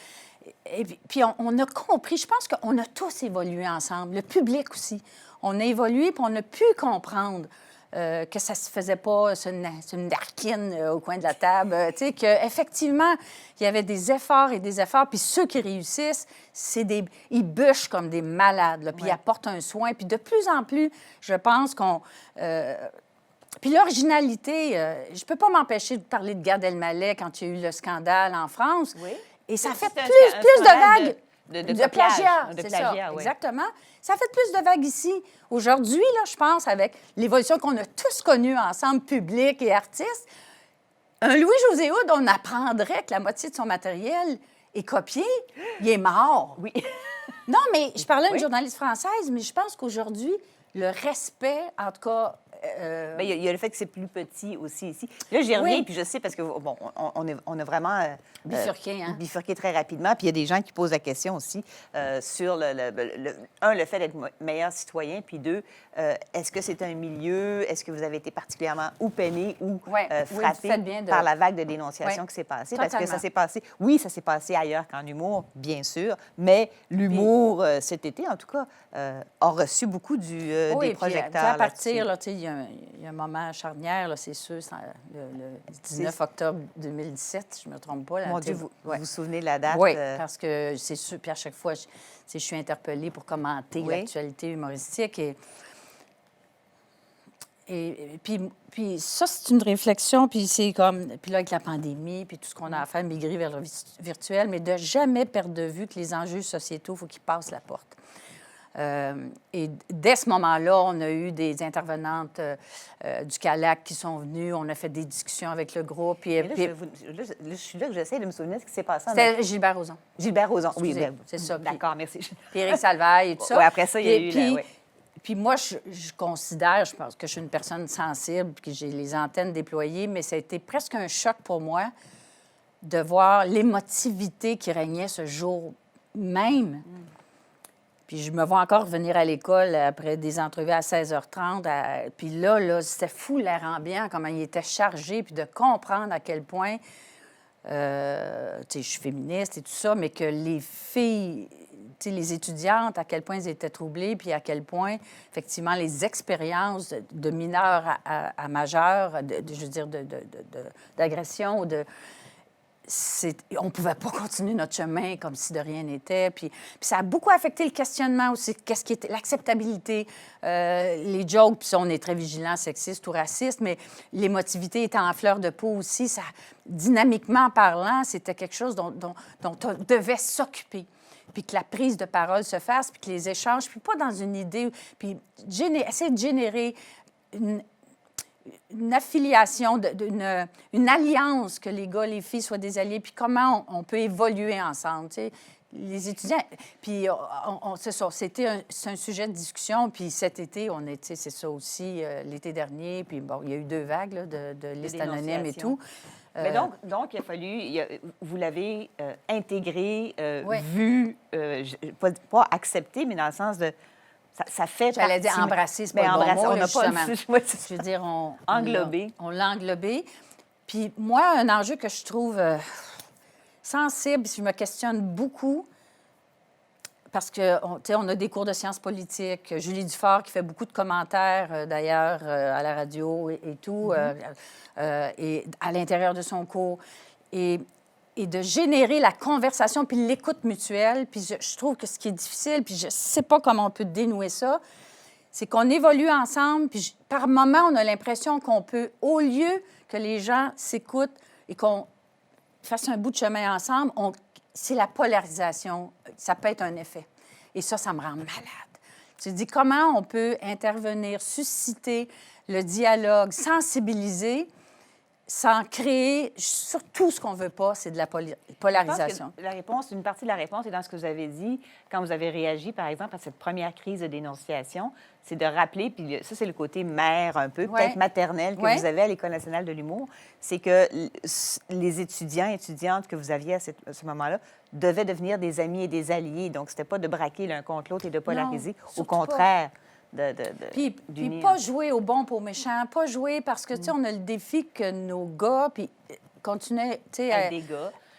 Et puis on a compris, je pense qu'on a tous évolué ensemble, le public aussi. On a évolué, puis on a pu comprendre que ça se faisait pas sur une narquine au coin de la table. Tu sais, qu'effectivement, il y avait des efforts et des efforts. Puis ceux qui réussissent, ils bûchent comme des malades, là, puis ils apportent un soin. Puis de plus en plus, je pense qu'on... Puis l'originalité, je peux pas m'empêcher de parler de Gad Elmaleh quand il y a eu le scandale en France. Oui. Et ça fait plus de vagues. De plagiat. C'est ça, exactement. Ça fait plus de vagues ici. Aujourd'hui, là, je pense, avec l'évolution qu'on a tous connue ensemble, public et artistes, un Louis-José Hood, on apprendrait que la moitié de son matériel est copié. Il est mort. Oui. Non, mais je parlais à une journaliste française, mais je pense qu'aujourd'hui, le respect, en tout cas... Bien, il y a le fait que c'est plus petit aussi ici. Là, j'y reviens, puis je sais, parce que, bon, on a vraiment... bifurqué, hein? Bifurqué très rapidement. Puis il y a des gens qui posent la question aussi sur, le fait d'être meilleur citoyen, puis deux, est-ce que c'est un milieu, est-ce que vous avez été particulièrement ou peiné ou frappé par la vague de dénonciation qui s'est passée? Totalement. Parce que ça s'est passé... Oui, ça s'est passé ailleurs qu'en humour, bien sûr, mais l'humour, cet été, en tout cas, a reçu beaucoup des projecteurs. À partir, là, il y a un moment charnière, là, c'est sûr, le 19 octobre 2017, si je ne me trompe pas. Mon Dieu, vous vous souvenez de la date? Oui, parce que c'est sûr, puis à chaque fois, je suis interpellée pour commenter l'actualité humoristique. Et puis ça, c'est une réflexion, puis c'est comme... Puis là, avec la pandémie, puis tout ce qu'on a à faire, migrer vers le virtuel, mais de jamais perdre de vue que les enjeux sociétaux, il faut qu'ils passent la porte. Et dès ce moment-là, on a eu des intervenantes du CALAC qui sont venues. On a fait des discussions avec le groupe. Puis, je suis là que j'essaie de me souvenir de ce qui s'est passé. C'était Gilbert Rozon. Gilbert Rozon, oui. C'est ça. D'accord, merci. Puis Éric Salvaille et tout ça. Oui, après ça, il y a eu... Puis moi, je considère, je pense que je suis une personne sensible, que j'ai les antennes déployées, mais ça a été presque un choc pour moi de voir l'émotivité qui régnait ce jour même. Puis je me vois encore revenir à l'école après des entrevues à 16h30. Puis là, c'était fou l'air ambiant, comment il était chargé, puis de comprendre à quel point, tu sais, je suis féministe et tout ça, mais que les filles, tu sais, les étudiantes, à quel point elles étaient troublées, puis à quel point, effectivement, les expériences de mineurs à majeurs, je veux dire, d'agression, on ne pouvait pas continuer notre chemin comme si de rien n'était. Puis ça a beaucoup affecté le questionnement aussi. Qu'est-ce qui était l'acceptabilité, les jokes, puis ça, on est très vigilants, sexistes ou racistes, mais l'émotivité était en fleur de peau aussi. Ça, dynamiquement parlant, c'était quelque chose dont on devait s'occuper. Puis que la prise de parole se fasse, puis que les échanges, puis pas dans une idée, puis essayer de générer une affiliation, une alliance, que les gars, les filles soient des alliés, puis comment on peut évoluer ensemble, tu sais. Les étudiants, puis c'est ça, c'est un sujet de discussion, puis cet été, c'est ça aussi, l'été dernier, puis bon, il y a eu 2 vagues là, de listes anonymes et tout. Mais donc, il a fallu, vous l'avez intégré, vu, pas accepté, mais dans le sens de... Ça fait J'allais dire embrasser, c'est pas le bon mot, on là, n'a pas je veux dire, englobé. On l'a englobé. Puis moi, un enjeu que je trouve sensible, je me questionne beaucoup, parce qu'on a des cours de sciences politiques. Julie Dufort qui fait beaucoup de commentaires, d'ailleurs, à la radio et tout, et à l'intérieur de son cours. Et et de générer la conversation puis l'écoute mutuelle. Puis je trouve que ce qui est difficile, puis je ne sais pas comment on peut dénouer ça, c'est qu'on évolue ensemble, puis par moments, on a l'impression qu'on peut, au lieu que les gens s'écoutent et qu'on fasse un bout de chemin ensemble, c'est la polarisation. Ça peut être un effet. Et ça me rend malade. Tu te dis comment on peut intervenir, susciter le dialogue, sensibiliser, sans créer, surtout ce qu'on ne veut pas, c'est de la polarisation. Je pense que la réponse, une partie de la réponse est dans ce que vous avez dit quand vous avez réagi, par exemple, à cette première crise de dénonciation, c'est de rappeler, puis ça, c'est le côté mère un peu, peut-être maternel que vous avez à l'École nationale de l'humour, c'est que les étudiants et étudiantes que vous aviez à ce moment-là devaient devenir des amis et des alliés. Donc, c'était pas de braquer l'un contre l'autre et de polariser. Au contraire. Puis pas jouer au bon pour méchant, pas jouer parce que, tu sais, on a le défi que nos gars, puis continuer, tu sais...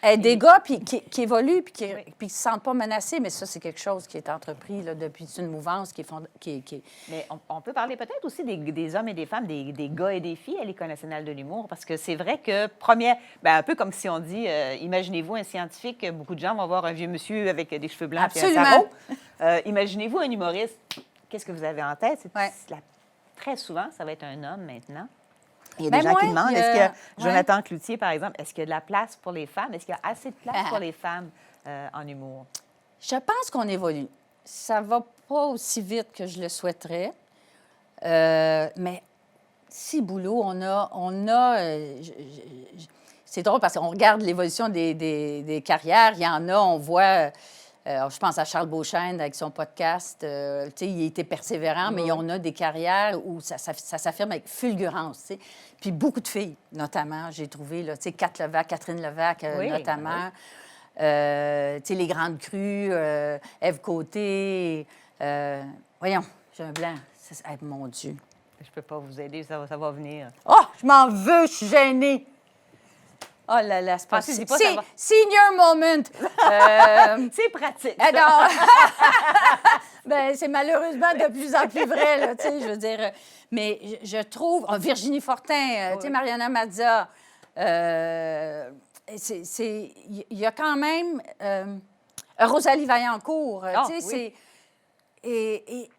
Être des gars, puis qui évoluent, puis qui ne se sentent pas menacés, mais ça, c'est quelque chose qui est entrepris là, depuis une mouvance qui est... Mais on peut parler peut-être aussi des hommes et des femmes, des gars et des filles à l'École nationale de l'humour, parce que c'est vrai que, un peu comme si on dit, imaginez-vous un scientifique, beaucoup de gens vont voir un vieux monsieur avec des cheveux blancs et un sarrau. Imaginez-vous un humoriste. Qu'est-ce que vous avez en tête? Très souvent, ça va être un homme maintenant. Il y a des gens qui demandent, est-ce qu'il y a Jonathan Cloutier, par exemple, est-ce qu'il y a de la place pour les femmes? Est-ce qu'il y a assez de place pour les femmes en humour? Je pense qu'on évolue. Ça ne va pas aussi vite que je le souhaiterais. Mais si, boulot, c'est drôle parce qu'on regarde l'évolution des carrières. Il y en a, on voit... je pense à Charles Beauchesne avec son podcast. Tu sais, il était persévérant, mais on a des carrières où ça s'affirme avec fulgurance. Tu sais. Puis beaucoup de filles, notamment, j'ai trouvé, là, tu sais, Catherine Levac, notamment. Tu sais, les Grandes Crues, Ève Côté. Voyons, j'ai un blanc. Mon Dieu. Je peux pas vous aider, ça va venir. Oh, je m'en veux, je suis gênée. Oh là là, c'est pas possible. Senior moment. C'est pratique. Alors, ben, c'est malheureusement de plus en plus vrai, là, tu sais, je veux dire. Mais je trouve... Virginie Fortin, tu sais, Mariana Mazza, il y a quand même... Rosalie Vaillancourt, tu sais, c'est...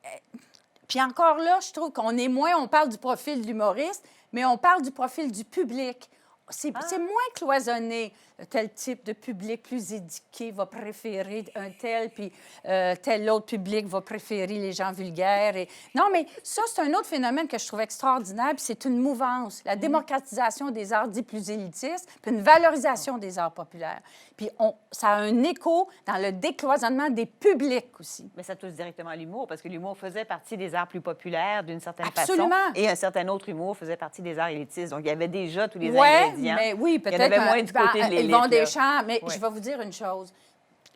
Puis encore là, je trouve qu'on est moins... On parle du profil de l'humoriste, mais on parle du profil du public. C'est moins cloisonné. Tel type de public plus éduqué va préférer un tel, puis tel autre public va préférer les gens vulgaires. Non, mais ça, c'est un autre phénomène que je trouve extraordinaire, puis c'est une mouvance. La démocratisation des arts dits plus élitistes, puis une valorisation des arts populaires. Puis ça a un écho dans le décloisonnement des publics aussi. Mais ça touche directement à l'humour, parce que l'humour faisait partie des arts plus populaires d'une certaine façon. Et un certain autre humour faisait partie des arts élitistes. Donc, il y avait déjà tous les ingrédients. Mais oui, peut-être. Il y en avait moins du côté de l'élite. Yvon Deschamps, mais je vais vous dire une chose.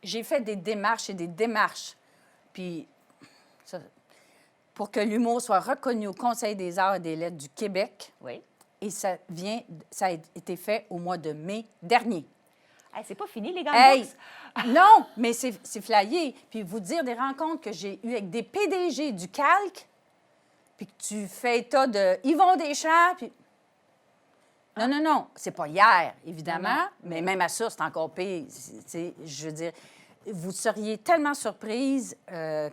J'ai fait des démarches et des démarches. Puis, pour que l'humour soit reconnu au Conseil des arts et des lettres du Québec. Oui. Et ça a été fait au mois de mai dernier. Hey, c'est pas fini, les gars. Non, mais c'est flyé. Puis vous dire des rencontres que j'ai eues avec des PDG du Calque, puis que tu fais état de Yvon Deschamps, puis... Non, c'est pas hier, évidemment, mais même à ça, c'est encore pire. Je veux dire, vous seriez tellement surprise à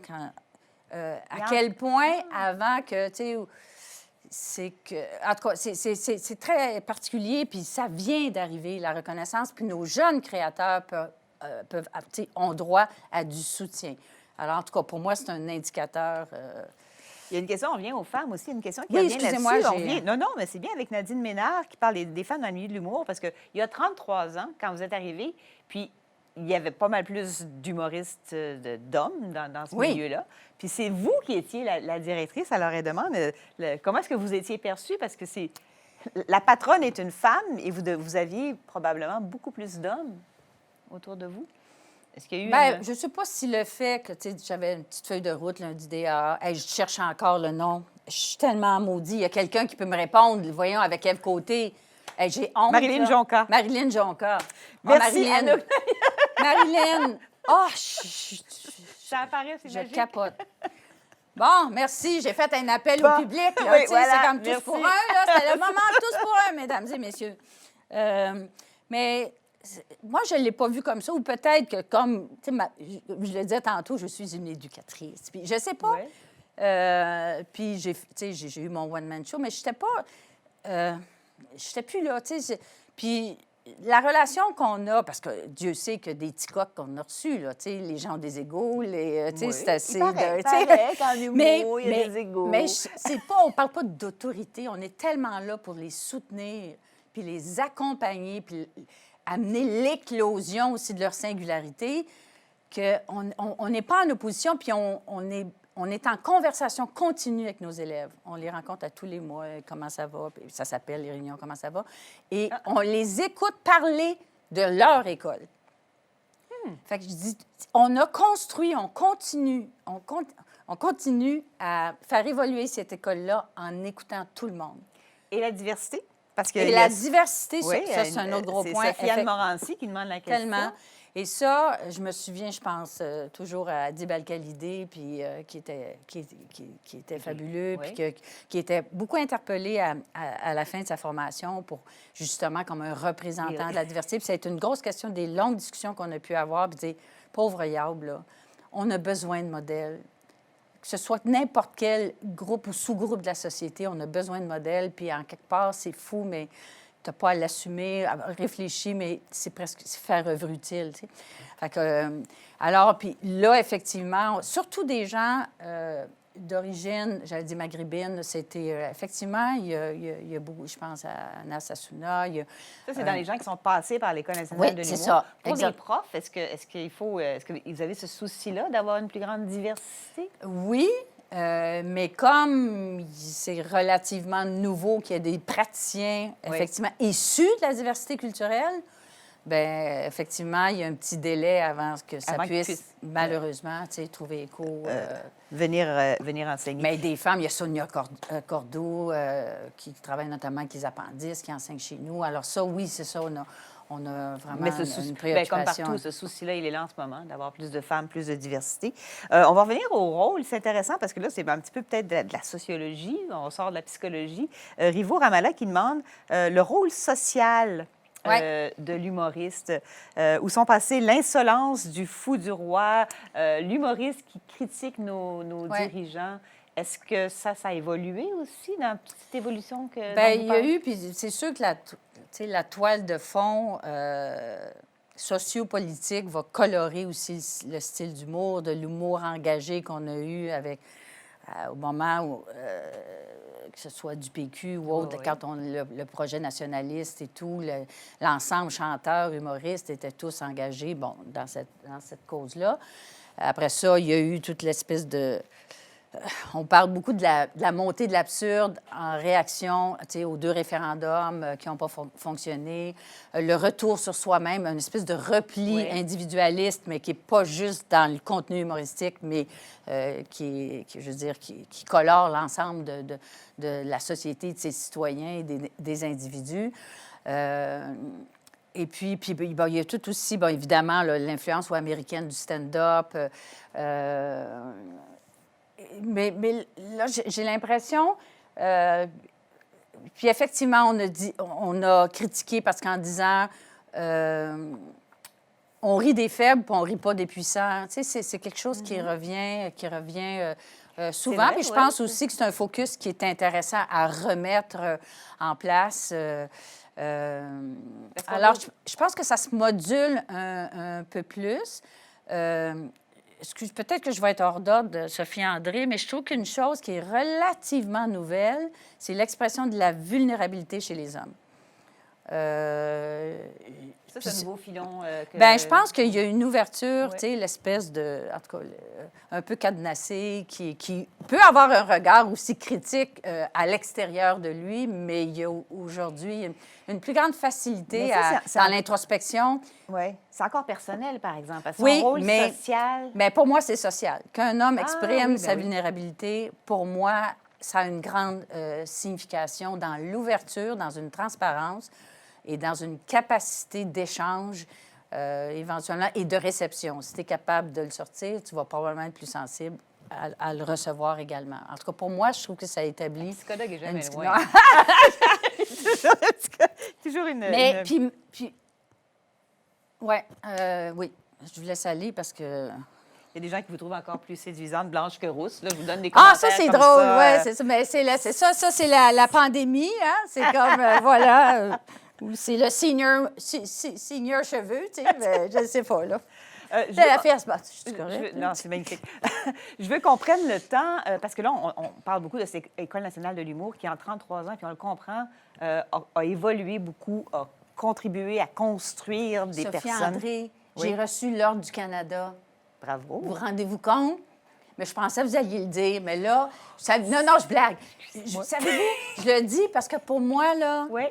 quel point, avant que, tu sais, c'est que... En tout cas, c'est très particulier, puis ça vient d'arriver, la reconnaissance, puis nos jeunes créateurs ont droit à du soutien. Alors, en tout cas, pour moi, c'est un indicateur... Il y a une question, on revient aux femmes aussi, une question qui revient là-dessus. Non, mais c'est bien avec Nadine Ménard qui parle des femmes dans le milieu de l'humour, parce qu'il y a 33 ans, quand vous êtes arrivée, puis il y avait pas mal plus d'humoristes d'hommes dans ce milieu-là. Puis c'est vous qui étiez la directrice, alors elle demande comment est-ce que vous étiez perçue, parce que la patronne est une femme et vous aviez probablement beaucoup plus d'hommes autour de vous. Est-ce qu'il y a eu je ne sais pas si le fait que j'avais une petite feuille de route, un d'IDEA, je cherche encore le nom. Je suis tellement maudit. Il y a quelqu'un qui peut me répondre, voyons, avec quel côté. J'ai honte. Marilyn Jonca. Marilyn Jonca. Merci, Marilyn. Marilyn. Oh, ça apparaît, c'est magique. Je capote. Bon, merci. J'ai fait un appel au public. Là, c'est comme tous pour un. C'était le moment tous pour un, mesdames et messieurs. Mais... moi, je ne l'ai pas vu comme ça, ou peut-être que comme, tu sais, je le disais tantôt, je suis une éducatrice. Puis je sais pas. Ouais. Puis j'ai eu mon one-man show, mais je n'étais pas... j'étais plus là, tu sais. Puis la relation qu'on a, parce que Dieu sait que des petits coqs qu'on a reçus, là, tu sais, les gens ont des égaux, tu sais, Oui. c'est assez... Il paraît qu'en humour, il y a des égaux. Mais c'est pas, on parle pas d'autorité, on est tellement là pour les soutenir, puis les accompagner, puis amener l'éclosion aussi de leur singularité, qu'on n'est pas en opposition, puis on est en conversation continue avec nos élèves. On les rencontre à tous les mois, comment ça va, puis ça s'appelle les réunions, comment ça va. Et on les écoute parler de leur école. Fait que je dis, on a construit, on continue à faire évoluer cette école-là en écoutant tout le monde. Et la diversité? Parce que Et la diversité, oui, ça c'est un autre gros point. C'est Sophie-Anne Morancy qui demande la question. Tellement. Et ça, je me souviens, je pense, toujours à Adib Al-Khalidé, puis qui était fabuleux, Oui. puis qui était beaucoup interpellé à la fin de sa formation pour, justement, comme un représentant de la diversité. Puis ça a été une grosse question des longues discussions qu'on a pu avoir, puis dire, pauvre Yaoub, là, on a besoin de modèles. Que ce soit n'importe quel groupe ou sous-groupe de la société, on a besoin de modèles, puis en quelque part, c'est fou, mais tu n'as pas à l'assumer, à réfléchir, mais c'est presque faire œuvre utile, tu sais. Fait que, alors, puis là, effectivement, surtout des gens d'origine, j'allais dire maghrébine, c'était effectivement, il y a beaucoup, je pense à Nas Assouna. Ça, c'est dans les gens qui sont passés par l'École nationale de l'humour. c'est ça. Pour Exact. les profs, est-ce que vous avez ce souci-là d'avoir une plus grande diversité? Oui, mais comme c'est relativement nouveau qu'il y a des praticiens, Oui. effectivement, issus de la diversité culturelle, bien, effectivement, il y a un petit délai avant que ça puisse, malheureusement, tu sais, trouver écho. Venir enseigner. Mais des femmes, il y a Sonia Cordeau, qui travaille notamment avec les appendices, qui enseigne chez nous. Alors ça, oui, c'est ça, on a vraiment Mais une comme préoccupation. partout, ce souci-là, il est là en ce moment, d'avoir plus de femmes, plus de diversité. On va revenir au rôle. C'est intéressant parce que là, c'est un petit peu peut-être de la sociologie. On sort de la psychologie. Rivo Ramallah qui demande le rôle social de l'humoriste, où sont passés l'insolence du fou du roi, l'humoriste qui critique nos dirigeants. Est-ce que ça a évolué aussi dans la petite évolution que... Bien, il y a eu, puis c'est sûr que la toile de fond sociopolitique va colorer aussi le style d'humour, de l'humour engagé qu'on a eu avec, au moment où, que ce soit du PQ ou autre, quand le projet nationaliste et tout, l'ensemble chanteurs, humoristes étaient tous engagés, bon, dans cette cause-là. Après ça, il y a eu toute l'espèce de... On parle beaucoup de la montée de l'absurde en réaction aux 2 référendums qui n'ont pas fonctionné, le retour sur soi-même, une espèce de repli individualiste, mais qui n'est pas juste dans le contenu humoristique, mais qui colore l'ensemble de la société, de ses citoyens et des individus. Et puis bon, il y a tout aussi, bon, évidemment, l'influence américaine du stand-up. Mais là, j'ai l'impression... puis effectivement, on a critiqué parce qu'en disant on rit des faibles, puis on rit pas des puissants. Tu sais, c'est quelque chose qui revient souvent. Vrai, puis je pense aussi que c'est un focus qui est intéressant à remettre en place. Alors, je pense que ça se module un peu plus. Peut-être que je vais être hors d'ordre, Sophie André, mais je trouve qu'une chose qui est relativement nouvelle, c'est l'expression de la vulnérabilité chez les hommes. Ça, c'est un nouveau filon. Bien, je pense qu'il y a une ouverture, tu sais, l'espèce de, en tout cas, un peu cadenassé, qui peut avoir un regard aussi critique à l'extérieur de lui, mais il y a aujourd'hui une plus grande facilité dans l'introspection. Oui, c'est encore personnel, par exemple. Parce que oui, son rôle social... mais pour moi, c'est social. Qu'un homme exprime sa vulnérabilité, pour moi, ça a une grande signification dans l'ouverture, dans une transparence et dans une capacité d'échange éventuellement et de réception. Si tu es capable de le sortir, tu vas probablement être plus sensible à le recevoir également. En tout cas, pour moi, je trouve que ça établit... Le psychologue est jamais loin. Toujours une... Mais une... Puis Oui. Je vous laisse aller parce que... Il y a des gens qui vous trouvent encore plus séduisante, blanche que rousse. Là, je vous donne des Ah, commentaires ça, c'est comme drôle, ça. oui, c'est ça. Mais c'est c'est la pandémie, hein? C'est comme, voilà, c'est le senior cheveux, tu sais, mais je ne sais pas, là. Je La veux- fille, elle se bat, c'est correct. non, c'est magnifique. Je veux qu'on prenne le temps, parce que là, on parle beaucoup de cette École nationale de l'humour qui, en 33 ans, puis on le comprend, a évolué beaucoup, a contribué à construire des Sophie personnes. André, Oui. j'ai reçu l'Ordre du Canada. Bravo. Vous rendez-vous compte? Mais je pensais que vous alliez le dire. Mais là, non, je blague. Savez-vous, je le dis parce que pour moi, là, Oui.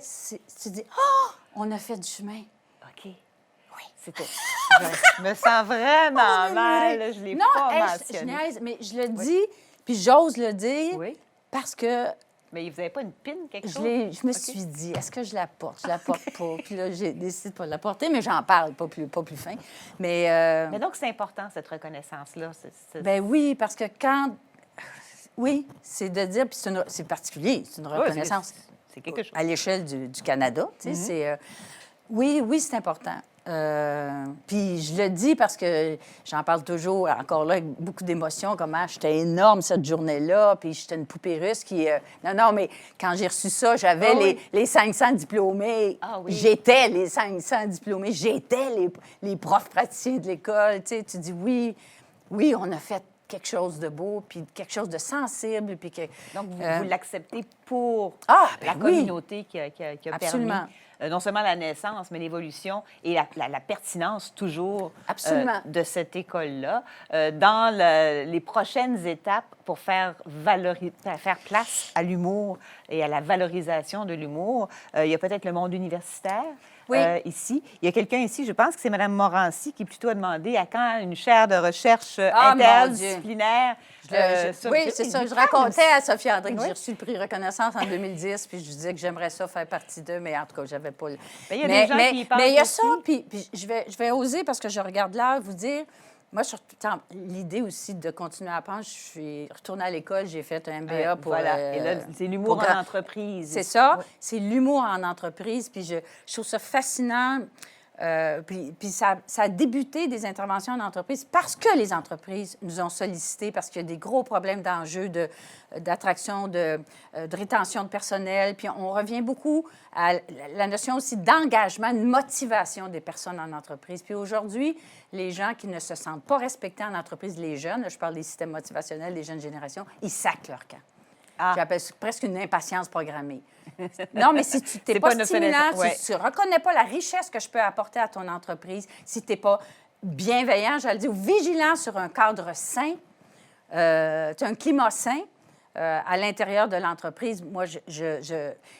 tu dis, oh, on a fait du chemin. OK. Oui. C'était... Je me sens vraiment mal. Là, je ne l'ai Non, pas hey, je mentionné. niaise, mais je le dis, puis j'ose le dire Oui. parce que Mais vous n'avez pas une pine, quelque chose? je me suis dit, est-ce que je la porte? Je la porte pas. Puis là, j'ai décidé de pas la porter, mais j'en parle, pas plus fin. Mais Mais donc, c'est important, cette reconnaissance-là. ben oui, parce que quand... Oui, c'est de dire, puis c'est particulier, c'est une Ouais, reconnaissance c'est quelque chose. à l'échelle du Canada. Tu sais, c'est, oui, c'est important. Puis je le dis parce que j'en parle toujours, encore là, avec beaucoup d'émotion, comment j'étais énorme cette journée-là, puis j'étais une poupée russe qui... Non, mais quand j'ai reçu ça, j'avais Ah oui. les 500 diplômés. Ah oui. J'étais les 500 diplômés. J'étais les profs praticiens de l'école. Tu sais, tu dis oui, on a fait quelque chose de beau, puis quelque chose de sensible, puis que... Donc, vous l'acceptez pour Ah, ben la oui. communauté qui a Absolument. permis non seulement la naissance, mais l'évolution et la pertinence toujours Absolument. de cette école-là. Dans les prochaines étapes pour faire place à l'humour et à la valorisation de l'humour, il y a peut-être le monde universitaire. Oui. Ici. Il y a quelqu'un ici, je pense que c'est Mme Morancy, qui plutôt a demandé à quand une chaire de recherche Ah, mon interdisciplinaire. sur Oui, le c'est film. ça. Il Je me semble racontais à Sophie André que Oui. j'ai reçu le prix Reconnaissance en 2010, puis je disais que j'aimerais ça faire partie d'eux, mais en tout cas, j'avais pas le... Ben, il y a des gens qui y pensent mais il y a aussi. ça, puis je vais oser, parce que je regarde l'heure, vous dire... Moi, l'idée aussi de continuer à apprendre, je suis retournée à l'école, j'ai fait un MBA pour... Voilà. Et là, c'est l'humour pour en entreprise. C'est ça, Oui. c'est l'humour en entreprise, puis je trouve ça fascinant. Puis ça a débuté des interventions en entreprise parce que les entreprises nous ont sollicités, parce qu'il y a des gros problèmes d'enjeux d'attraction, de rétention de personnel. Puis on revient beaucoup à la notion aussi d'engagement, de motivation des personnes en entreprise. Puis aujourd'hui, les gens qui ne se sentent pas respectés en entreprise, les jeunes, là, je parle des systèmes motivationnels des jeunes générations, ils sacent leur camp. J'appelle ça presque une impatience programmée. Non, mais si tu n'es pas stimulant, si tu ne reconnais pas la richesse que je peux apporter à ton entreprise, si tu n'es pas bienveillant, j'allais dire, ou vigilant sur un cadre sain, tu as un climat sain à l'intérieur de l'entreprise. Moi,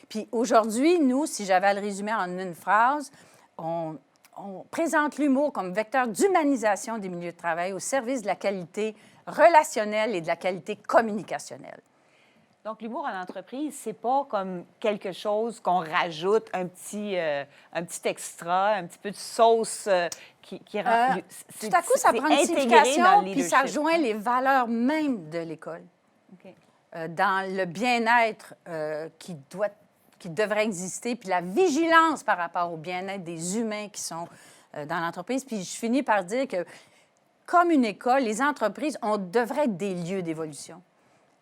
Puis aujourd'hui, nous, si j'avais à le résumer en une phrase, on présente l'humour comme vecteur d'humanisation des milieux de travail au service de la qualité relationnelle et de la qualité communicationnelle. Donc, l'humour en entreprise, c'est pas comme quelque chose qu'on rajoute, un petit extra, un petit peu de sauce qui rend... Tout à coup, ça prend une intégré signification, dans le puis ça leadership. rejoint les valeurs même de l'école. OK. Dans le bien-être qui devrait exister, puis la vigilance par rapport au bien-être des humains qui sont dans l'entreprise. Puis je finis par dire que, comme une école, les entreprises, on devrait être des lieux d'évolution.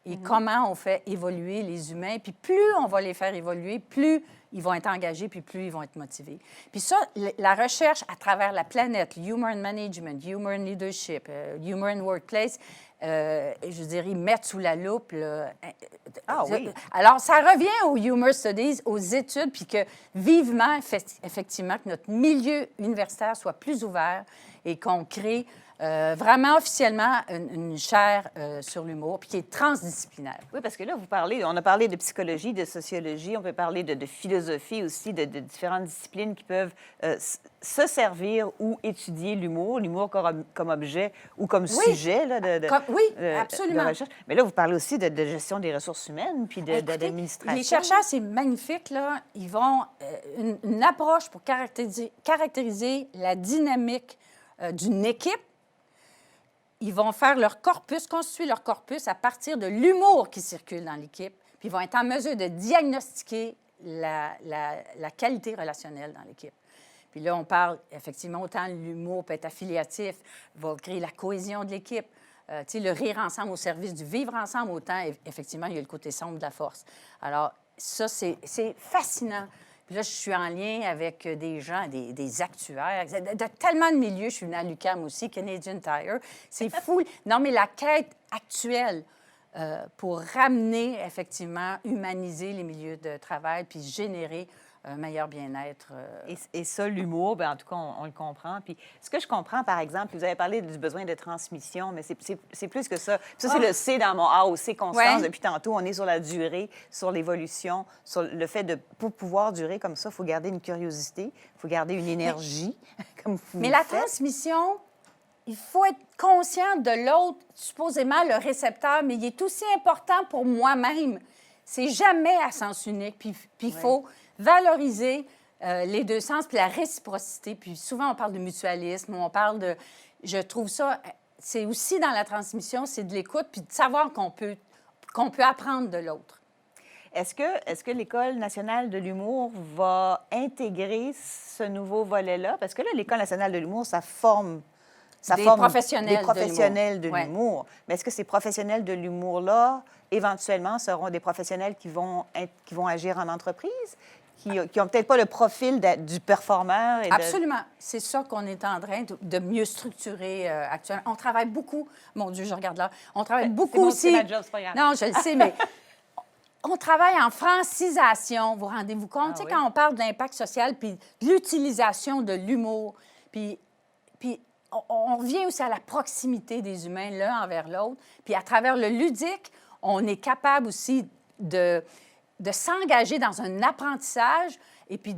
Et comment on fait évoluer les humains. Puis plus on va les faire évoluer, plus ils vont être engagés, puis plus ils vont être motivés. Puis ça, la recherche à travers la planète, Human Management, Human Leadership, Human Workplace, je veux dire, ils mettent sous la loupe. Là, oui. Alors, ça revient aux Humor Studies, aux études, puis que vivement, effectivement, que notre milieu universitaire soit plus ouvert et qu'on crée vraiment officiellement une chaire sur l'humour, puis qui est transdisciplinaire. Oui, parce que là, on a parlé de psychologie, de sociologie, on peut parler de philosophie aussi, de différentes disciplines qui peuvent se servir ou étudier l'humour comme objet ou comme sujet là, absolument. de recherche. Mais là, vous parlez aussi de gestion des ressources humaines puis Écoutez, d'administration. les chercheurs, c'est magnifique, là. Ils vont... une approche pour caractériser la dynamique d'une équipe. Ils vont faire constituer leur corpus à partir de l'humour qui circule dans l'équipe, puis ils vont être en mesure de diagnostiquer la qualité relationnelle dans l'équipe. Puis là, on parle, effectivement, autant l'humour peut être affiliatif, va créer la cohésion de l'équipe. Tu sais, le rire ensemble au service du vivre ensemble, autant, effectivement, il y a le côté sombre de la force. Alors, ça, c'est fascinant. Puis là, je suis en lien avec des gens, des actuaires, de tellement de milieux. Je suis venue à l'UQAM aussi, Canadian Tire. C'est fou. Non, mais la quête actuelle pour ramener, effectivement, humaniser les milieux de travail puis générer un meilleur bien-être. Et ça, l'humour, bien, en tout cas, on le comprend. Puis ce que je comprends, par exemple, vous avez parlé du besoin de transmission, mais c'est plus que ça. Ça, c'est le C dans mon AOC Constance. Depuis tantôt, on est sur la durée, sur l'évolution, sur le fait de, pour pouvoir durer comme ça, il faut garder une curiosité, il faut garder une énergie, comme vous Mais la transmission, il faut être conscient de l'autre, supposément le récepteur, mais il est aussi important pour moi-même. C'est jamais à sens unique. Puis il faut valoriser les deux sens, puis la réciprocité. Puis souvent, on parle de mutualisme, on parle de... Je trouve ça... C'est aussi dans la transmission, c'est de l'écoute, puis de savoir qu'on peut apprendre de l'autre. Est-ce que l'École nationale de l'humour va intégrer ce nouveau volet-là? Parce que là, l'École nationale de l'humour, ça forme des professionnels de l'humour. Mais est-ce que ces professionnels de l'humour-là, éventuellement, seront des professionnels qui vont agir en entreprise, qui n'ont peut-être pas le profil du performeur? Absolument. C'est ça qu'on est en train de mieux structurer actuellement. On travaille beaucoup. Mon Dieu, je regarde là. On travaille beaucoup aussi. C'est ma job, c'est pas grave. Non, je le sais, mais on travaille en francisation. Vous rendez-vous compte? Tu sais, quand on parle d'impact social puis de l'utilisation de l'humour, puis on revient aussi à la proximité des humains l'un envers l'autre. Puis à travers le ludique, on est capable aussi de s'engager dans un apprentissage et puis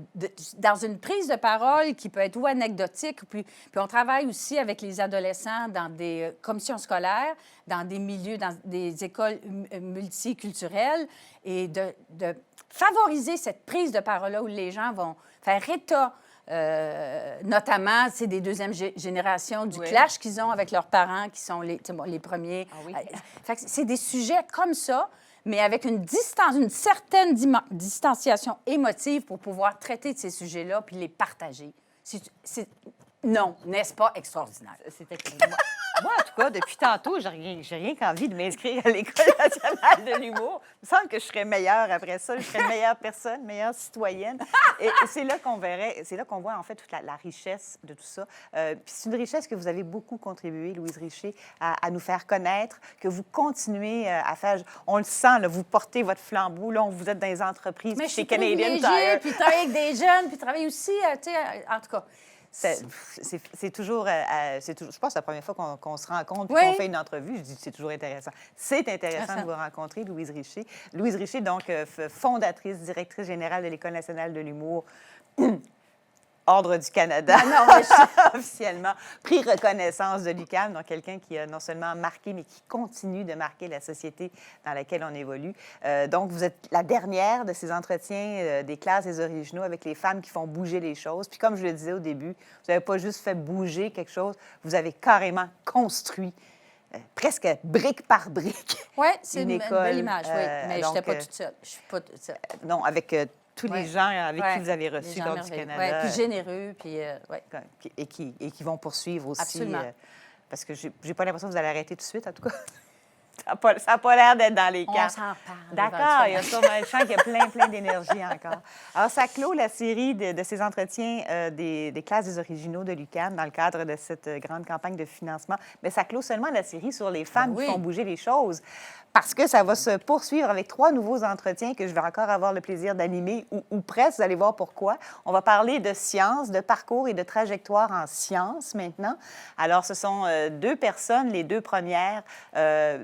dans une prise de parole qui peut être ou anecdotique. Puis on travaille aussi avec les adolescents dans des commissions scolaires, dans des milieux, dans des écoles multiculturelles et de favoriser cette prise de parole-là où les gens vont faire état. Notamment, c'est des deuxièmes générations du clash qu'ils ont avec leurs parents, qui sont les premiers. Ah oui. Fait que c'est des sujets comme ça, mais avec une certaine distanciation émotive pour pouvoir traiter de ces sujets-là puis les partager. Non, n'est-ce pas extraordinaire? Moi, en tout cas, depuis tantôt, j'ai rien qu'envie de m'inscrire à l'École nationale de l'humour. Il me semble que je serais meilleure après ça. Je serais une meilleure personne, meilleure citoyenne. Et c'est là qu'on verrait, c'est là qu'on voit en fait toute la richesse de tout ça. Puis c'est une richesse que vous avez beaucoup contribué, Louise Richer, à nous faire connaître, que vous continuez à faire. On le sent, là, vous portez votre flambeau, là, vous êtes dans les entreprises, mais chez Canadian Tire. Puis travailler avec des jeunes, puis travailler aussi, tu sais, en tout cas... C'est toujours, je pense que c'est la première fois qu'on se rencontre et qu'on fait une entrevue. Je dis que c'est toujours intéressant. C'est intéressant de vous rencontrer, Louise Richer. Louise Richer, donc, fondatrice, directrice générale de l'École nationale de l'humour. Ordre du Canada, officiellement, prix reconnaissance de l'UQAM, donc quelqu'un qui a non seulement marqué, mais qui continue de marquer la société dans laquelle on évolue. Donc, vous êtes la dernière de ces entretiens des classes des originaux avec les femmes qui font bouger les choses. Puis comme je le disais au début, vous n'avez pas juste fait bouger quelque chose, vous avez carrément construit presque brique par brique. Oui, c'est une belle image, oui. Mais je n'étais pas toute seule. Je suis pas toute seule. Non, avec tous les gens avec qui vous avez reçu l'Ordre du Canada. Oui, puis généreux, puis et qui vont poursuivre aussi. Absolument. Parce que j'ai pas l'impression que vous allez arrêter tout de suite, en tout cas. Ça n'a pas l'air d'être dans les cartes. On s'en parle. D'accord, il y a sûrement le champ qui a plein d'énergie encore. Alors, ça clôt la série de ces entretiens des classes des originaux de l'UQAM dans le cadre de cette grande campagne de financement. Mais ça clôt seulement la série sur les femmes qui font bouger les choses. Parce que ça va se poursuivre avec 3 nouveaux entretiens que je vais encore avoir le plaisir d'animer, ou presque, vous allez voir pourquoi. On va parler de sciences, de parcours et de trajectoire en sciences maintenant. Alors, ce sont 2 personnes, les 2 premières,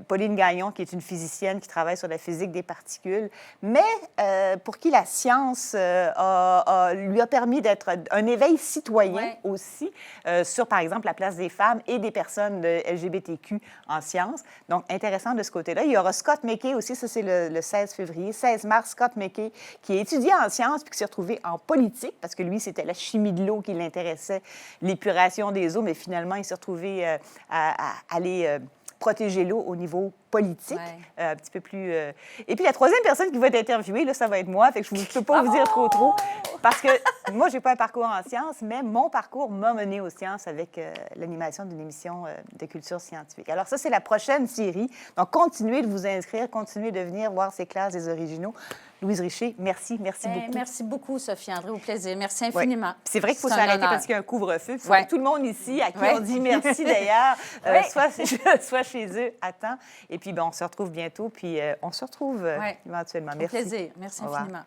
Pauline Gagnon, qui est une physicienne qui travaille sur la physique des particules, mais pour qui la science lui a permis d'être un éveil citoyen aussi sur, par exemple, la place des femmes et des personnes de LGBTQ en sciences. Donc, intéressant de ce côté-là. Il y aura Scott McKay aussi, ça c'est le 16 février, 16 mars, Scott McKay, qui est étudiant en sciences puis qui s'est retrouvé en politique, parce que lui, c'était la chimie de l'eau qui l'intéressait, l'épuration des eaux, mais finalement, il s'est retrouvé à aller protéger l'eau au niveau politique, un petit peu plus... Et puis, la 3e personne qui va être interviewée, là, ça va être moi, fait que je ne peux pas vous dire trop. Parce que moi, je n'ai pas un parcours en sciences, mais mon parcours m'a mené aux sciences avec l'animation d'une émission de culture scientifique. Alors ça, c'est la prochaine série. Donc, continuez de vous inscrire, continuez de venir voir ces classes des originaux. Louise Richer, merci beaucoup. Merci beaucoup, Sophie-André, au plaisir. Merci infiniment. Oui. C'est vrai qu'il faut s'arrêter parce qu'il y a un couvre-feu. Ouais. Tout le monde ici, à qui on dit merci d'ailleurs, soit chez eux à temps. Et puis, on se retrouve bientôt, puis on se retrouve éventuellement. Merci. Au plaisir. Merci infiniment.